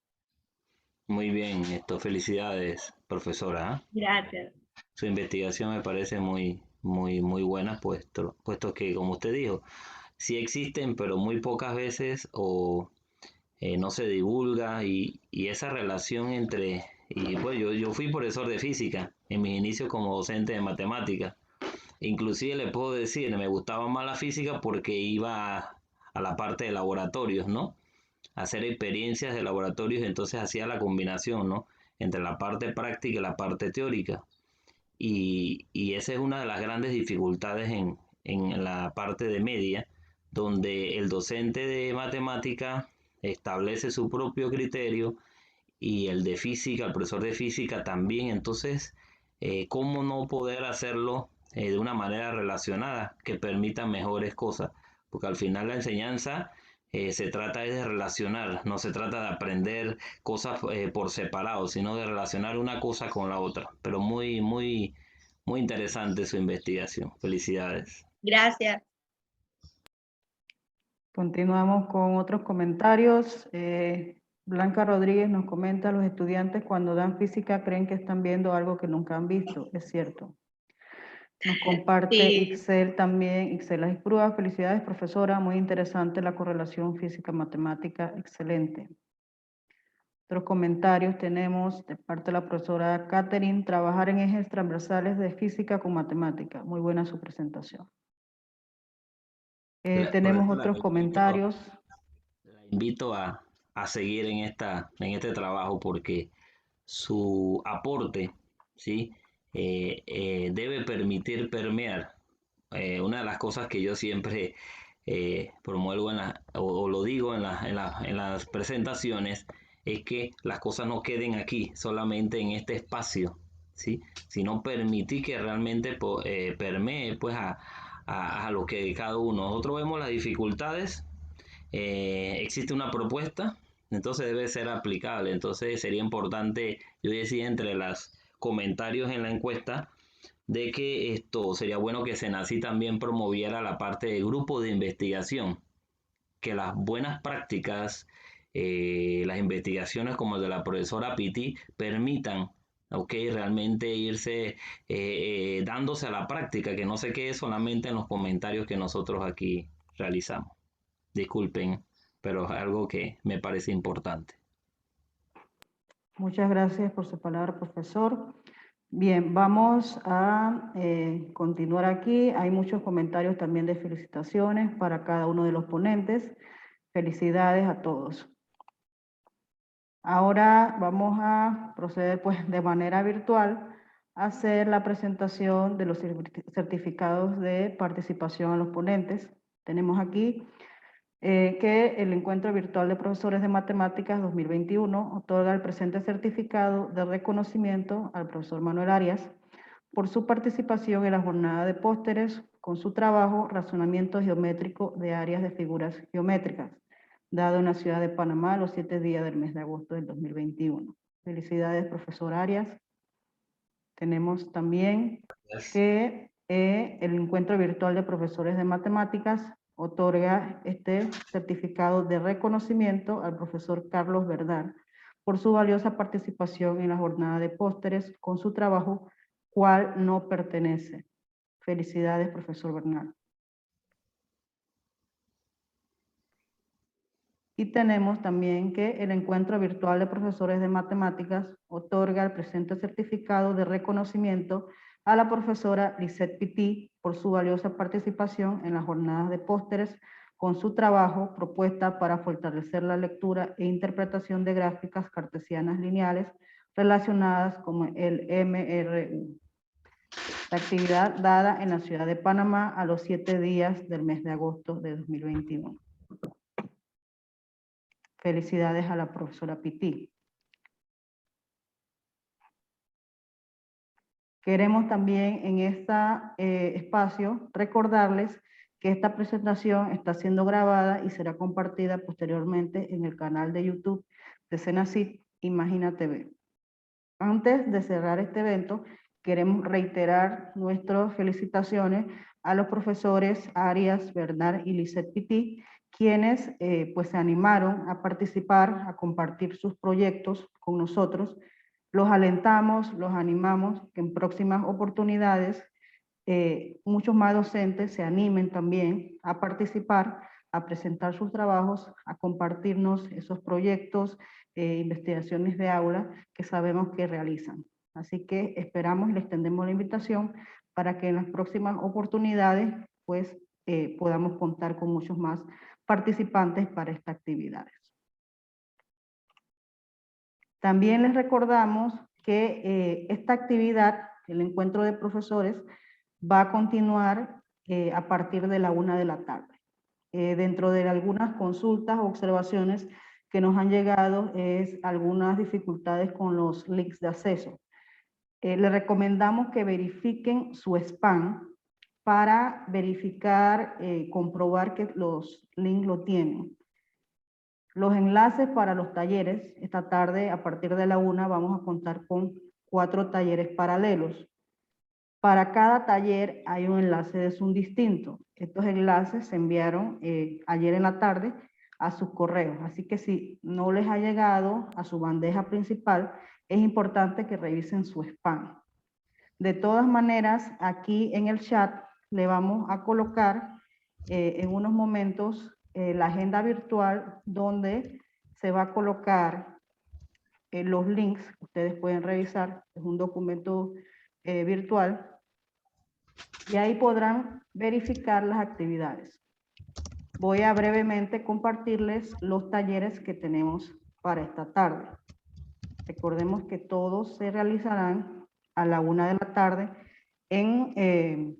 Muy bien, esto, felicidades, profesora. ¿Ah? Gracias. Su investigación me parece muy buena, puesto que, como usted dijo, sí existen, pero muy pocas veces o no se divulga y esa relación entre, y pues yo fui profesor de física en mis inicios como docente de matemáticas. Inclusive le puedo decir, me gustaba más la física porque iba a la parte de laboratorios, ¿no? Hacer experiencias de laboratorios, entonces hacía la combinación, ¿no? Entre la parte práctica y la parte teórica. Y esa es una de las grandes dificultades en la parte de media, donde el docente de matemática establece su propio criterio y el de física, el profesor de física también. Entonces, ¿cómo no poder hacerlo de una manera relacionada que permita mejores cosas? Porque al final la enseñanza se trata de relacionar, no se trata de aprender cosas por separado, sino de relacionar una cosa con la otra. Pero muy interesante su investigación. Felicidades. Gracias. Continuamos con otros comentarios. Blanca Rodríguez nos comenta, los estudiantes cuando dan física creen que están viendo algo que nunca han visto. Es cierto. Nos comparte Sí, Ixel también, Ixel Asprúa. Felicidades, profesora. Muy interesante la correlación física-matemática. Excelente. Otros comentarios tenemos de parte de la profesora Catherine, trabajar en ejes transversales de física con matemática. Muy buena su presentación. Tenemos Profesora, otros comentarios. la invito a seguir en este trabajo porque su aporte, ¿sí? Debe permitir permear. Una de las cosas que yo siempre promuevo o lo digo en las presentaciones es que las cosas no queden aquí, solamente en este espacio, ¿sí? Sino permitir que realmente permee pues, a lo que cada uno. Nosotros vemos las dificultades, existe una propuesta, entonces debe ser aplicable. Entonces sería importante, yo decía entre los comentarios en la encuesta, de que esto sería bueno que Senasi también promoviera la parte de grupo de investigación, que las buenas prácticas, las investigaciones como el de la profesora Piti, permitan, ok, realmente irse dándose a la práctica, que no se quede solamente en los comentarios que nosotros aquí realizamos. Disculpen, pero es algo que me parece importante. Muchas gracias por su palabra, profesor. Bien, vamos a continuar aquí. Hay muchos comentarios también de felicitaciones para cada uno de los ponentes. Felicidades a todos. Ahora vamos a proceder pues de manera virtual a hacer la presentación de los certificados de participación a los ponentes. Tenemos aquí que el Encuentro Virtual de Profesores de Matemáticas 2021 otorga el presente certificado de reconocimiento al profesor Manuel Arias por su participación en la jornada de pósteres con su trabajo Razonamiento Geométrico de Áreas de Figuras Geométricas, dado en la ciudad de Panamá los 7 días del mes de agosto del 2021. Felicidades, profesor Arias. Tenemos también que el Encuentro Virtual de Profesores de Matemáticas otorga este certificado de reconocimiento al profesor Carlos Verdad por su valiosa participación en la jornada de pósteres con su trabajo Cuál no pertenece. Felicidades, profesor Bernal. Y tenemos también que el Encuentro Virtual de Profesores de Matemáticas otorga el presente certificado de reconocimiento a la profesora Lisette Pití por su valiosa participación en las jornadas de pósteres con su trabajo propuesta para fortalecer la lectura e interpretación de gráficas cartesianas lineales relacionadas con el MRU. La actividad dada en la ciudad de Panamá a los 7 días del mes de agosto de 2021. Felicidades a la profesora Pití. Queremos también en este espacio recordarles que esta presentación está siendo grabada y será compartida posteriormente en el canal de YouTube de Senacid Imagina TV. Antes de cerrar este evento, queremos reiterar nuestras felicitaciones a los profesores Arias, Bernal y Lisette Pití, quienes pues se animaron a participar, a compartir sus proyectos con nosotros. Los alentamos, los animamos que en próximas oportunidades muchos más docentes se animen también a participar, a presentar sus trabajos, a compartirnos esos proyectos, investigaciones de aula que sabemos que realizan. Así que esperamos y les extendemos la invitación para que en las próximas oportunidades pues podamos contar con muchos más participantes para estas actividades. También les recordamos que esta actividad, el encuentro de profesores, va a continuar a partir de la 1 de la tarde. Dentro de algunas consultas o observaciones que nos han llegado es algunas dificultades con los links de acceso. Les recomendamos que verifiquen su spam para verificar, comprobar que los links lo tienen. Los enlaces para los talleres, esta tarde a partir de la 1 vamos a contar con 4 talleres paralelos. Para cada taller hay un enlace de Zoom distinto. Estos enlaces se enviaron ayer en la tarde a sus correos. Así que si no les ha llegado a su bandeja principal, es importante que revisen su spam. De todas maneras, aquí en el chat le vamos a colocar en unos momentos la agenda virtual donde se va a colocar los links que ustedes pueden revisar. Es un documento virtual y ahí podrán verificar las actividades. Voy a brevemente compartirles los talleres que tenemos para esta tarde. Recordemos que todos se realizarán a la 1 de la tarde en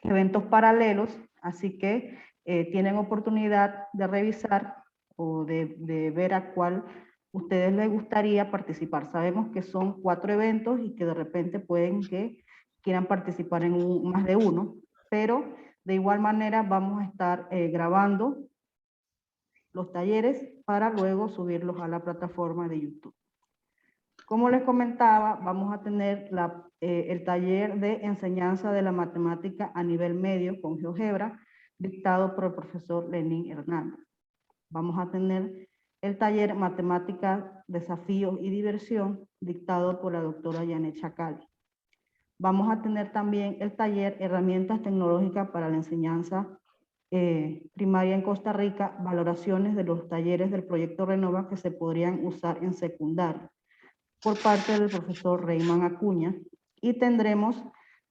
eventos paralelos, así que tienen oportunidad de revisar o de ver a cuál ustedes les gustaría participar. Sabemos que son 4 eventos y que de repente pueden que quieran participar en más de uno, pero de igual manera vamos a estar grabando los talleres para luego subirlos a la plataforma de YouTube. Como les comentaba, vamos a tener el taller de enseñanza de la matemática a nivel medio con GeoGebra, dictado por el profesor Lenín Hernández. Vamos a tener el taller Matemática, Desafíos y Diversión, dictado por la doctora Janet Chacal. Vamos a tener también el taller Herramientas Tecnológicas para la Enseñanza Primaria en Costa Rica, valoraciones de los talleres del proyecto Renova que se podrían usar en secundaria, por parte del profesor Reyman Acuña. Y tendremos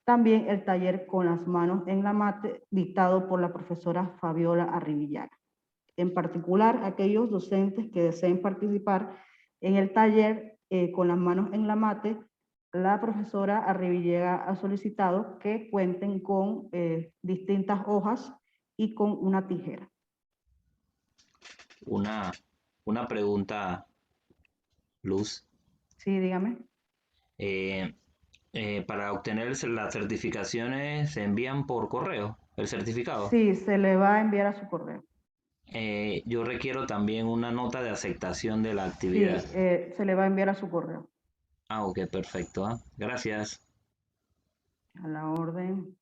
también el taller Con las manos en la mate, dictado por la profesora Fabiola Arribillaga. En particular, aquellos docentes que deseen participar en el taller Con las manos en la mate, la profesora Arribillaga ha solicitado que cuenten con distintas hojas y con una tijera. Una pregunta, Luz. Sí, dígame. Para obtener las certificaciones, ¿se envían por correo el certificado? Sí, se le va a enviar a su correo. Yo requiero también una nota de aceptación de la actividad. Sí, se le va a enviar a su correo. Ah, ok, perfecto. Gracias. A la orden.